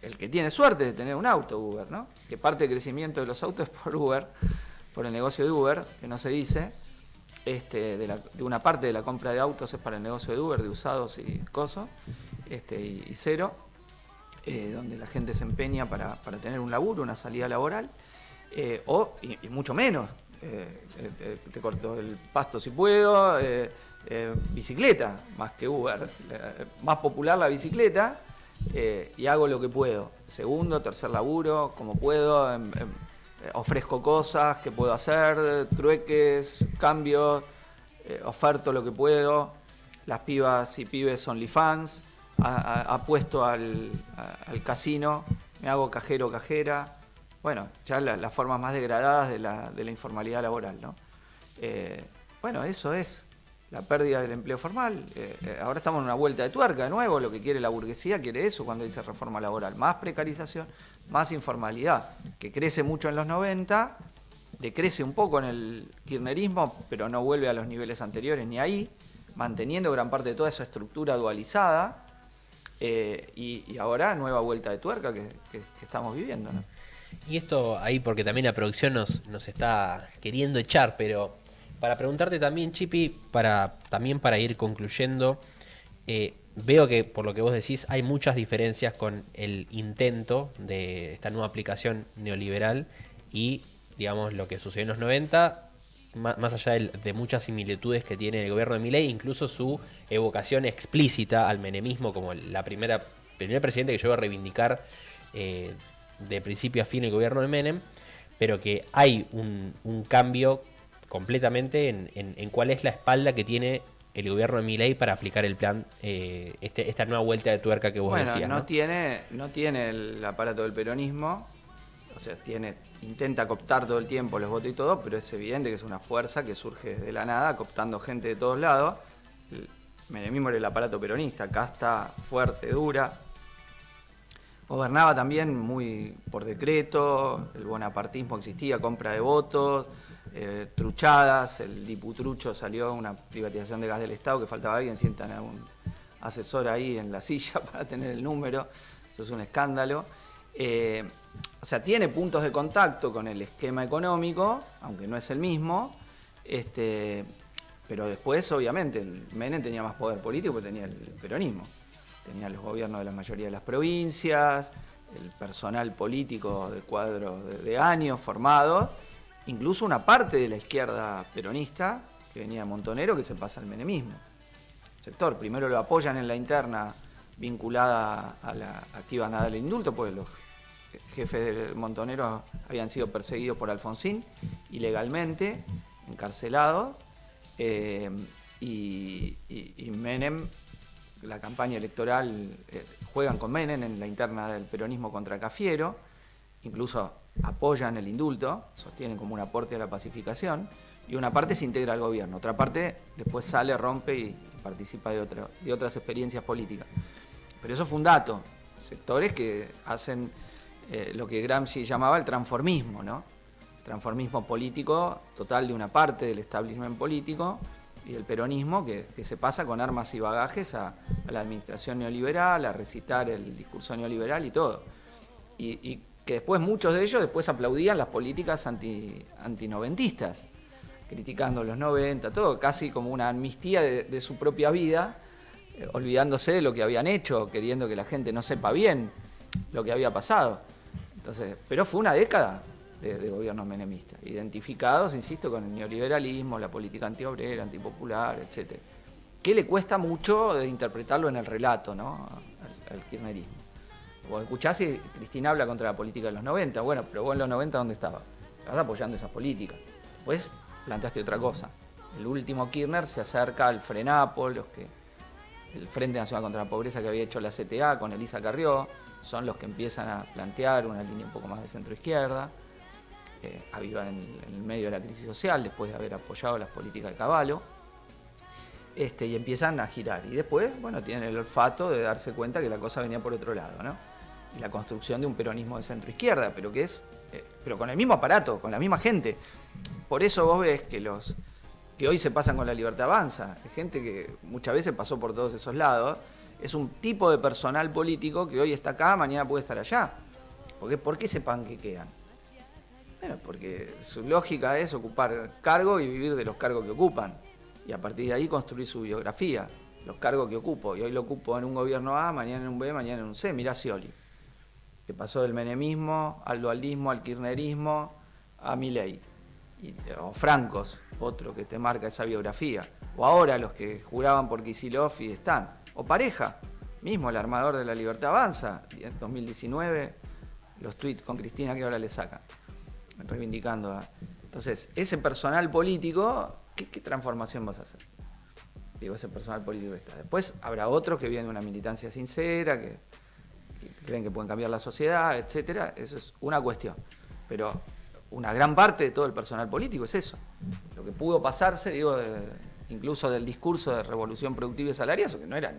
El que tiene suerte de tener un auto, Uber, ¿no? Que parte del crecimiento de los autos es por Uber, por el negocio de Uber, que no se dice. De una parte de la compra de autos es para el negocio de Uber, de usados y cosas, y cero, donde la gente se empeña para tener un laburo, una salida laboral, y mucho menos, te corto el pasto si puedo, bicicleta, más que Uber, más popular la bicicleta, y hago lo que puedo, segundo, tercer laburo, como puedo, ofrezco cosas que puedo hacer, trueques, cambios, oferto lo que puedo. Las pibas y pibes OnlyFans, apuesto al casino me hago cajero o cajera. Bueno, ya las formas más degradadas de la informalidad laboral, ¿no? Bueno, eso es la pérdida del empleo formal. Ahora estamos en una vuelta de tuerca de nuevo. Lo que quiere la burguesía quiere eso cuando dice reforma laboral. Más precarización, más informalidad, que crece mucho en los 90, decrece un poco en el kirchnerismo, pero no vuelve a los niveles anteriores ni ahí, manteniendo gran parte de toda esa estructura dualizada. Y ahora nueva vuelta de tuerca que estamos viviendo, ¿no? Y esto ahí porque también la producción nos está queriendo echar, pero para preguntarte también, Chipi, también para ir concluyendo, veo que por lo que vos decís hay muchas diferencias con el intento de esta nueva aplicación neoliberal y, digamos, lo que sucedió en los 90, más allá de muchas similitudes que tiene el gobierno de Milei, incluso su evocación explícita al menemismo como la primer presidente que llegó a reivindicar de principio a fin el gobierno de Menem, pero que hay un cambio completamente en cuál es la espalda que tiene el gobierno de Milei para aplicar el plan, esta nueva vuelta de tuerca que vos decías, ¿no? No tiene el aparato del peronismo, o sea, intenta cooptar todo el tiempo los votos y todo, pero es evidente que es una fuerza que surge de la nada, cooptando gente de todos lados. El menemismo era el aparato peronista, casta, fuerte, dura. Gobernaba también muy por decreto, el bonapartismo existía, compra de votos, truchadas, el diputrucho salió una privatización de gas del Estado, que faltaba alguien, sientan a un asesor ahí en la silla para tener el número, eso es un escándalo. O sea, tiene puntos de contacto con el esquema económico, aunque no es el mismo, pero después, obviamente, el Menem tenía más poder político porque tenía el peronismo. Tenía los gobiernos de la mayoría de las provincias, el personal político de cuadros de años formados, incluso una parte de la izquierda peronista que venía de Montonero que se pasa al menemismo. El sector primero lo apoyan en la interna vinculada a que iban a dar el indulto, pues los jefes de Montonero habían sido perseguidos por Alfonsín ilegalmente, encarcelados, y Menem, la campaña electoral, juegan con Menem en la interna del peronismo contra Cafiero, incluso apoyan el indulto, sostienen como un aporte a la pacificación, y una parte se integra al gobierno, otra parte después sale, rompe y participa de otras experiencias políticas. Pero eso fue un dato, sectores que hacen lo que Gramsci llamaba el transformismo, ¿no? Transformismo político total de una parte del establishment político y del peronismo que se pasa con armas y bagajes a la administración neoliberal, a recitar el discurso neoliberal y todo. Y que después muchos de ellos después aplaudían las políticas antinoventistas, criticando los 90, todo, casi como una amnistía de su propia vida, olvidándose de lo que habían hecho, queriendo que la gente no sepa bien lo que había pasado. Entonces, pero fue una década de gobiernos menemistas, identificados, insisto, con el neoliberalismo, la política antiobrera, antipopular, etc. Que le cuesta mucho de interpretarlo en el relato, ¿no? al kirchnerismo. Vos escuchás y Cristina habla contra la política de los 90, bueno, pero vos en los 90 ¿dónde estabas? Estabas apoyando esas políticas. Después planteaste otra cosa. El último Kirchner se acerca al FRENAPO, el Frente Nacional contra la Pobreza que había hecho la CTA con Elisa Carrió, son los que empiezan a plantear una línea un poco más de centro-izquierda, aviva en el medio de la crisis social, después de haber apoyado las políticas de Cavallo, y empiezan a girar. Y después, bueno, tienen el olfato de darse cuenta que la cosa venía por otro lado, ¿no? Y la construcción de un peronismo de centro-izquierda, pero con el mismo aparato, con la misma gente. Por eso vos ves que hoy se pasan con La Libertad Avanza, hay gente que muchas veces pasó por todos esos lados, es un tipo de personal político que hoy está acá, mañana puede estar allá. ¿Por qué se panquequean? Bueno, porque su lógica es ocupar cargo y vivir de los cargos que ocupan. Y a partir de ahí construir su biografía, los cargos que ocupo. Y hoy lo ocupo en un gobierno A, mañana en un B, mañana en un C. Mirá Scioli, que pasó del menemismo al dualismo, al kirchnerismo, a Milei. O Francos, otro que te marca esa biografía. O ahora los que juraban por Kicillof y están. O Pareja, mismo el armador de La Libertad Avanza, en 2019, los tweets con Cristina que ahora le sacan, reivindicando. Entonces, ese personal político, ¿qué transformación vas a hacer? Digo, ese personal político que está. Después habrá otros que vienen de una militancia sincera, que creen que pueden cambiar la sociedad, etcétera. Eso es una cuestión. Pero una gran parte de todo el personal político es eso. Lo que pudo pasarse, digo, incluso del discurso de revolución productiva y salaria, eso que no era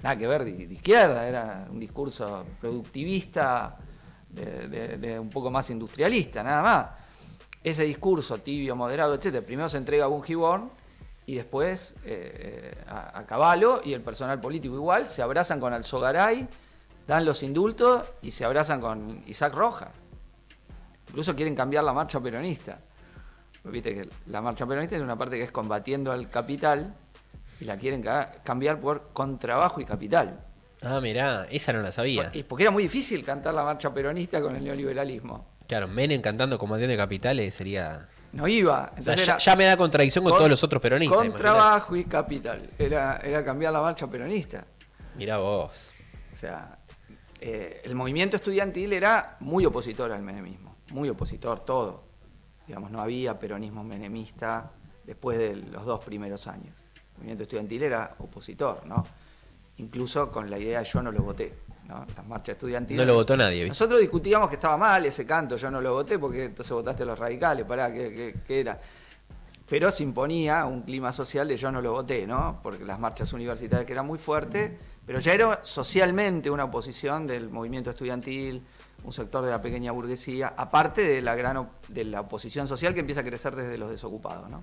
nada que ver de izquierda, era un discurso productivista, de un poco más industrialista, nada más. Ese discurso tibio, moderado, etcétera, primero se entrega a Bungiborn y después a Cavallo, y el personal político igual, se abrazan con Alzogaray, dan los indultos y se abrazan con Isaac Rojas. Incluso quieren cambiar la marcha peronista. Viste que la marcha peronista es una parte que es combatiendo al capital y la quieren cambiar por con trabajo y capital. Ah, mirá, esa no la sabía. Porque era muy difícil cantar la marcha peronista con el neoliberalismo. Claro, Menem cantando combatiendo de capitales sería... No iba. Entonces, o sea, ya me da contradicción con todos los otros peronistas. Con trabajo y capital. Era cambiar la marcha peronista. Mirá vos. O sea, el movimiento estudiantil era muy opositor al menemismo. Muy opositor, todo. Digamos, no había peronismo menemista después de los 2 primeros años. El movimiento estudiantil era opositor, ¿no? Incluso con la idea de yo no lo voté, ¿no? Las marchas estudiantiles. No lo votó nadie, ¿viste? Nosotros discutíamos que estaba mal ese canto, yo no lo voté, porque entonces votaste a los radicales, pará, ¿qué era? Pero se imponía un clima social de yo no lo voté, ¿no? Porque las marchas universitarias que eran muy fuertes, pero ya era socialmente una oposición del movimiento estudiantil, un sector de la pequeña burguesía, aparte de la oposición social que empieza a crecer desde los desocupados, ¿no?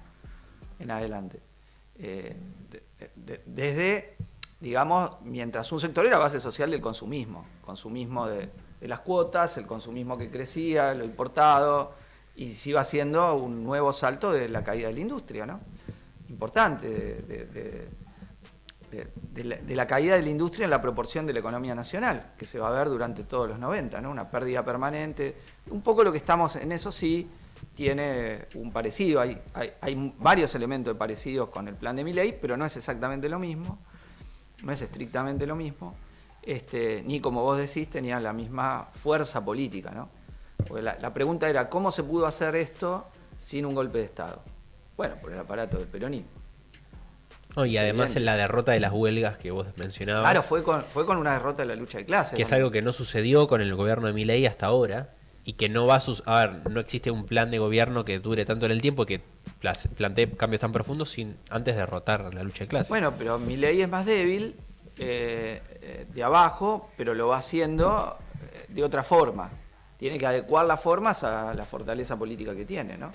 En adelante. Desde, digamos, mientras un sector era base social del consumismo de las cuotas, el consumismo que crecía, lo importado, y se iba haciendo un nuevo salto de la caída de la industria, ¿no? Importante, de la caída de la industria en la proporción de la economía nacional, que se va a ver durante todos los 90, ¿no? Una pérdida permanente. Un poco lo que estamos en eso sí tiene un parecido. Hay varios elementos parecidos con el plan de Milei, pero no es exactamente lo mismo, no es estrictamente lo mismo, ni como vos decís, tenía la misma fuerza política, ¿no? Porque la pregunta era, ¿cómo se pudo hacer esto sin un golpe de Estado? Bueno, por el aparato del peronismo. Oh, y además en la derrota de las huelgas que vos mencionabas. Claro, fue con una derrota de la lucha de clases. Que es algo que no sucedió con el gobierno de Milei hasta ahora. Y que no va a ver, no existe un plan de gobierno que dure tanto en el tiempo que plantee cambios tan profundos sin antes derrotar la lucha de clases. Bueno, pero Milei es más débil de abajo, pero lo va haciendo de otra forma. Tiene que adecuar las formas a la fortaleza política que tiene, ¿no?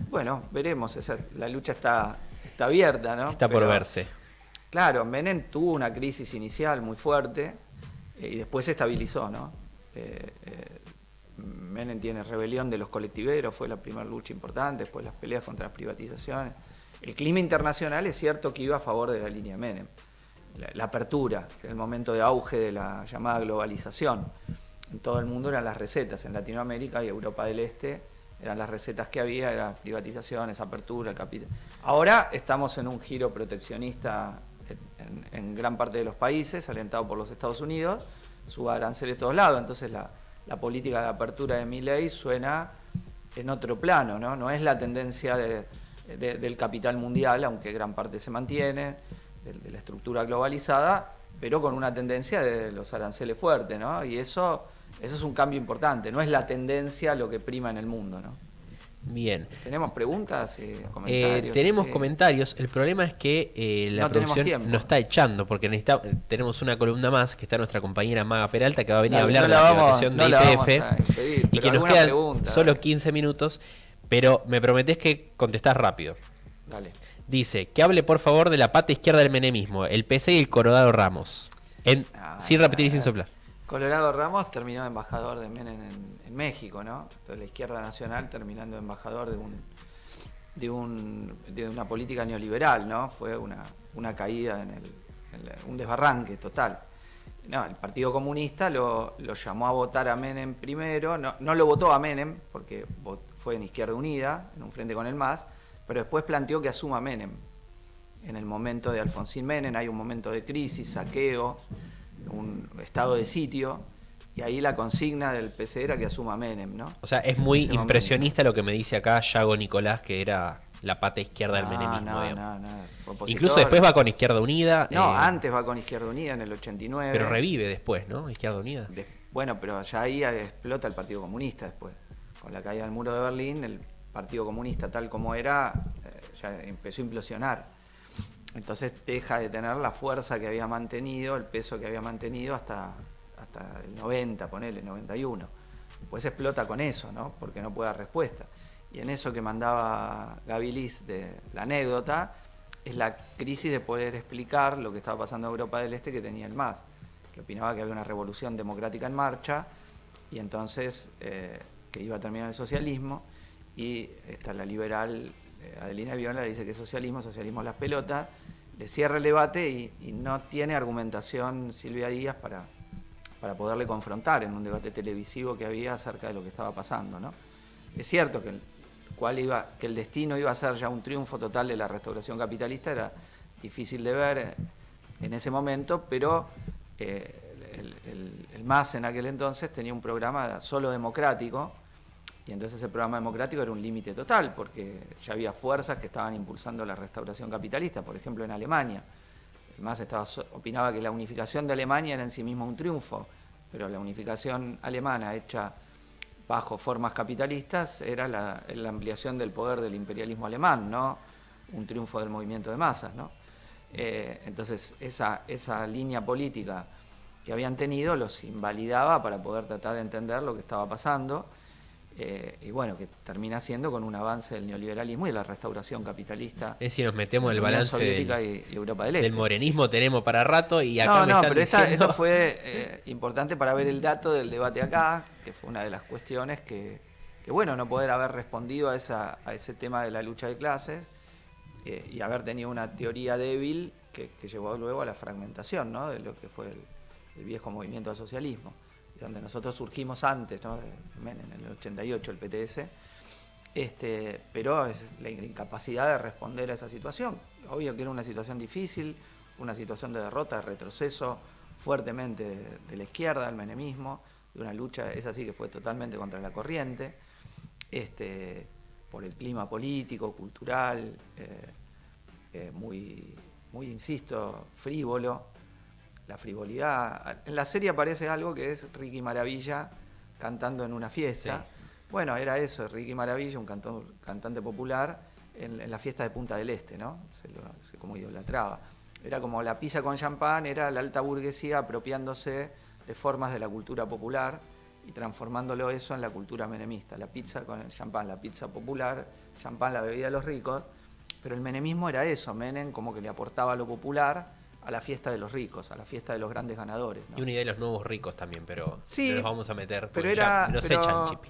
Bueno, veremos. La lucha está abierta, ¿no? Está por verse. Claro, Menem tuvo una crisis inicial muy fuerte y después se estabilizó, ¿no? Menem tiene rebelión de los colectiveros, fue la primera lucha importante, después las peleas contra las privatizaciones. El clima internacional es cierto que iba a favor de la línea Menem. La apertura, que era el momento de auge de la llamada globalización. En todo el mundo eran las recetas, en Latinoamérica y Europa del Este eran las recetas que había, eran privatizaciones, apertura, capital. Ahora estamos en un giro proteccionista en gran parte de los países, alentado por los Estados Unidos, suba aranceles de todos lados, entonces la política de apertura de Milei suena en otro plano, ¿no? No es la tendencia del capital mundial, aunque gran parte se mantiene, de la estructura globalizada, pero con una tendencia de los aranceles fuertes, ¿no? Y eso es un cambio importante, no es la tendencia lo que prima en el mundo, ¿no? Bien. ¿Tenemos preguntas? ¿Comentarios? Tenemos comentarios. El problema es que la producción nos está echando porque tenemos una columna más que está nuestra compañera Maga Peralta que va a venir a hablar de la privatización de YPF y que nos quedan solo 15 minutos, pero me prometés que contestás rápido. Dale. Dice, que hable por favor de la pata izquierda del menemismo, el PC y el Colorado Ramos. Sin repetir y sin soplar. Colorado Ramos terminó embajador de Menem en México, ¿no? Entonces la izquierda nacional terminando embajador de una política neoliberal, ¿no? Fue una caída un desbarranque total. No, el Partido Comunista lo llamó a votar a Menem primero, no lo votó a Menem porque fue en Izquierda Unida, en un frente con el MAS, pero después planteó que asuma Menem. En el momento de Alfonsín Menem hay un momento de crisis, saqueo, un estado de sitio, y ahí la consigna del PC era que asuma Menem, ¿no? O sea, es muy impresionista lo que me dice acá Yago Nicolás, que era la pata izquierda del menemismo, digamos. No, fue opositor. Incluso después va con Izquierda Unida. No, antes va con Izquierda Unida en el 89. Pero revive después, ¿no? Izquierda Unida. Bueno, pero ya ahí explota el Partido Comunista después. Con la caída del muro de Berlín, el Partido Comunista tal como era, ya empezó a implosionar. Entonces deja de tener la fuerza que había mantenido, el peso que había mantenido hasta el 90, ponele, 91. Después explota con eso, ¿no? Porque no puede dar respuesta. Y en eso que mandaba Gaby Liz de la anécdota, es la crisis de poder explicar lo que estaba pasando en Europa del Este que tenía el MAS, que opinaba que había una revolución democrática en marcha y entonces que iba a terminar el socialismo, y la liberal Adelina Viola dice que socialismo las pelotas, le cierra el debate y no tiene argumentación Silvia Díaz para poderle confrontar en un debate televisivo que había acerca de lo que estaba pasando, ¿no? Es cierto que el destino iba a ser ya un triunfo total de la restauración capitalista, era difícil de ver en ese momento, pero el MAS en aquel entonces tenía un programa solo democrático, y entonces ese programa democrático era un límite total, porque ya había fuerzas que estaban impulsando la restauración capitalista, por ejemplo en Alemania. El MAS opinaba que la unificación de Alemania era en sí misma un triunfo, pero la unificación alemana hecha bajo formas capitalistas era la ampliación del poder del imperialismo alemán, ¿no? Un triunfo del movimiento de masas, ¿no? Entonces esa línea política que habían tenido los invalidaba para poder tratar de entender lo que estaba pasando, y bueno, que termina siendo con un avance del neoliberalismo y de la restauración capitalista. Es decir, nos metemos el balance y Europa del Este. Del morenismo tenemos para rato, y acá pero esto fue importante para ver el dato del debate acá, que fue una de las cuestiones que bueno, no poder haber respondido a ese tema de la lucha de clases, y haber tenido una teoría débil que llevó luego a la fragmentación, ¿no? De lo que fue el viejo movimiento al socialismo, donde nosotros surgimos antes, ¿no? En el 88 el PTS, pero es la incapacidad de responder a esa situación. Obvio que era una situación difícil, una situación de derrota, de retroceso fuertemente de la izquierda, del menemismo, de una lucha, esa sí que fue totalmente contra la corriente, por el clima político, cultural, muy, insisto, frívolo. La frivolidad. En la serie aparece algo que es Ricky Maravilla cantando en una fiesta. Sí. Bueno, era eso, Ricky Maravilla, un cantante popular, en la fiesta de Punta del Este, ¿no? Se como idolatraba. Era como la pizza con champán, era la alta burguesía apropiándose de formas de la cultura popular y transformándolo eso en la cultura menemista. La pizza con el champán, la pizza popular, champán la bebida de los ricos, pero el menemismo era eso, Menem como que le aportaba lo popular a la fiesta de los ricos, a la fiesta de los grandes ganadores, ¿no? Y una idea de los nuevos ricos también, pero sí, no los vamos a meter, pero ya nos echan, Chipi.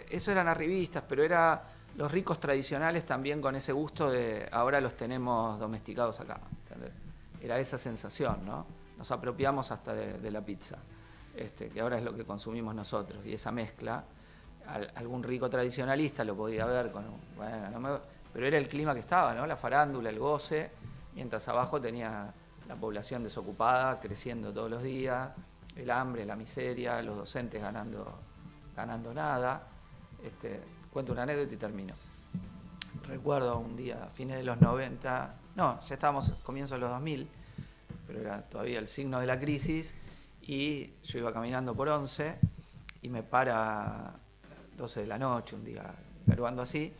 Eso eran arribistas, pero era los ricos tradicionales también con ese gusto de ahora los tenemos domesticados acá, ¿entendés? Era esa sensación, ¿no? Nos apropiamos hasta de la pizza, que ahora es lo que consumimos nosotros, y esa mezcla, algún rico tradicionalista lo podía ver pero era el clima que estaba, ¿no? La farándula, el goce, mientras abajo tenía la población desocupada, creciendo todos los días, el hambre, la miseria, los docentes ganando nada. Cuento una anécdota y termino. Recuerdo un día, a fines de los 90, ya estábamos comienzos de los 2000, pero era todavía el signo de la crisis, y yo iba caminando por 11 y me para 12 de la noche, un día garubando así,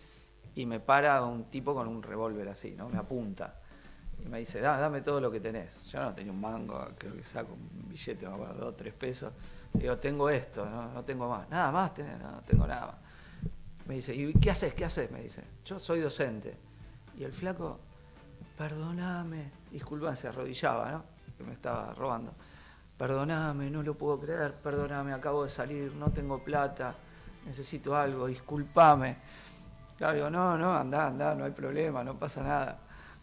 y me para un tipo con un revólver así, ¿no? Me apunta. Y me dice, dame todo lo que tenés. Yo no tenía un mango, creo que saco un billete, me acuerdo, 2 o 3 pesos. Y digo, tengo esto, no tengo más. ¿Nada más tenés? No tengo nada más. Me dice, ¿y qué haces? ¿Qué haces? Me dice, yo soy docente. Y el flaco, perdóname, disculpa, se arrodillaba, ¿no? Que me estaba robando. Perdóname, no lo puedo creer, perdóname, acabo de salir, no tengo plata, necesito algo, discúlpame. Claro, digo, no, andá, no hay problema, no pasa nada.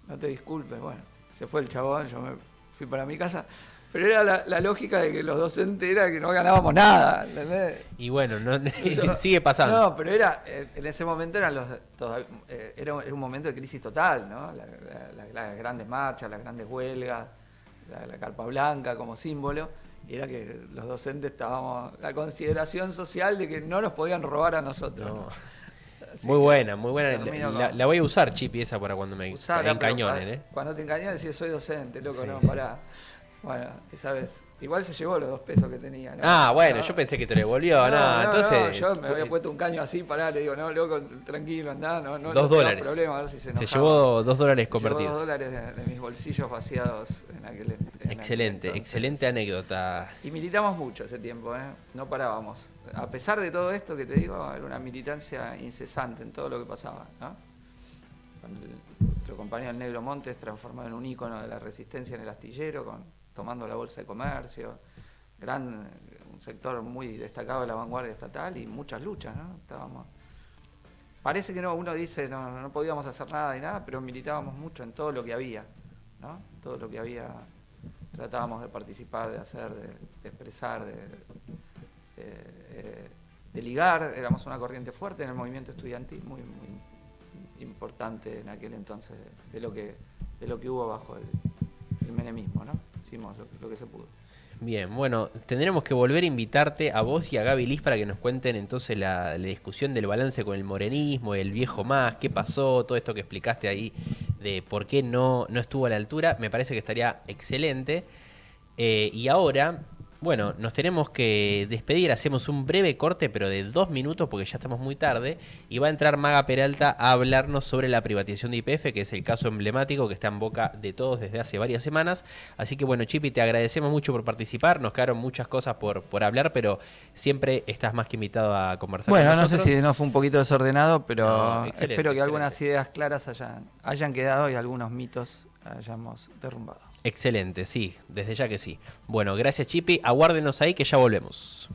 No te disculpes. Bueno, se fue el chabón, yo me fui para mi casa, pero era la lógica de que los docentes era que no ganábamos nada, ¿entendés? Y bueno, sigue pasando. No, pero en ese momento era un momento de crisis total, ¿no? Las grandes marchas, las grandes huelgas, la carpa blanca como símbolo, y era que los docentes estábamos, la consideración social de que no nos podían robar a nosotros. No. Así Muy que buena, muy buena. termino La voy a usar, Chipi, esa para cuando me usala, pero encañonen, ¿eh? cuando te engañas decís soy docente, loco, Sí, no, sí. pará. Bueno, esa vez. Igual se llevó los 2 pesos que tenía, ¿no? Ah, bueno, No, yo pensé que te lo devolvió. No, no, entonces. yo me había puesto un caño así, pará, le digo, no, loco, tranquilo, andá, no, no, Dos no te hagas dólares. problema, a ver si se Se enojaba. llevó $2 Se llevó convertidos. $2 de mis bolsillos vaciados en aquel Excelente, entonces. excelente anécdota. Y militamos mucho ese tiempo, ¿eh? No parábamos. A pesar de todo esto que te digo, era una militancia incesante en todo lo que pasaba, ¿no? Nuestro compañero el Negro Montes transformado en un ícono de la resistencia en el astillero, tomando la bolsa de comercio, un sector muy destacado de la vanguardia estatal y muchas luchas, ¿no? Parece que no, uno dice no podíamos hacer nada y nada, pero militábamos mucho en todo lo que había, ¿no? Todo lo que había tratábamos de participar, de hacer, de expresar, de ligar. Éramos una corriente fuerte en el movimiento estudiantil, muy importante en aquel entonces de lo que hubo bajo el menemismo, ¿no? Hicimos lo que se pudo. Bien, bueno, tendremos que volver a invitarte a vos y a Gaby Liz para que nos cuenten entonces la discusión del balance con el morenismo, el viejo más, qué pasó, todo esto que explicaste ahí de por qué no estuvo a la altura. Me parece que estaría excelente. Y ahora, bueno, nos tenemos que despedir. Hacemos un breve corte, pero de 2 minutos porque ya estamos muy tarde. Y va a entrar Maga Peralta a hablarnos sobre la privatización de YPF, que es el caso emblemático que está en boca de todos desde hace varias semanas. Así que bueno, Chipi, te agradecemos mucho por participar. Nos quedaron muchas cosas por hablar, pero siempre estás más que invitado a conversar con Bueno, nosotros. no sé si no fue un poquito desordenado, pero No, excelente, espero que excelente. algunas ideas claras hayan quedado y algunos mitos hayamos derrumbado. Excelente, sí, desde ya que sí. Bueno, gracias Chipi, aguárdenos ahí que ya volvemos.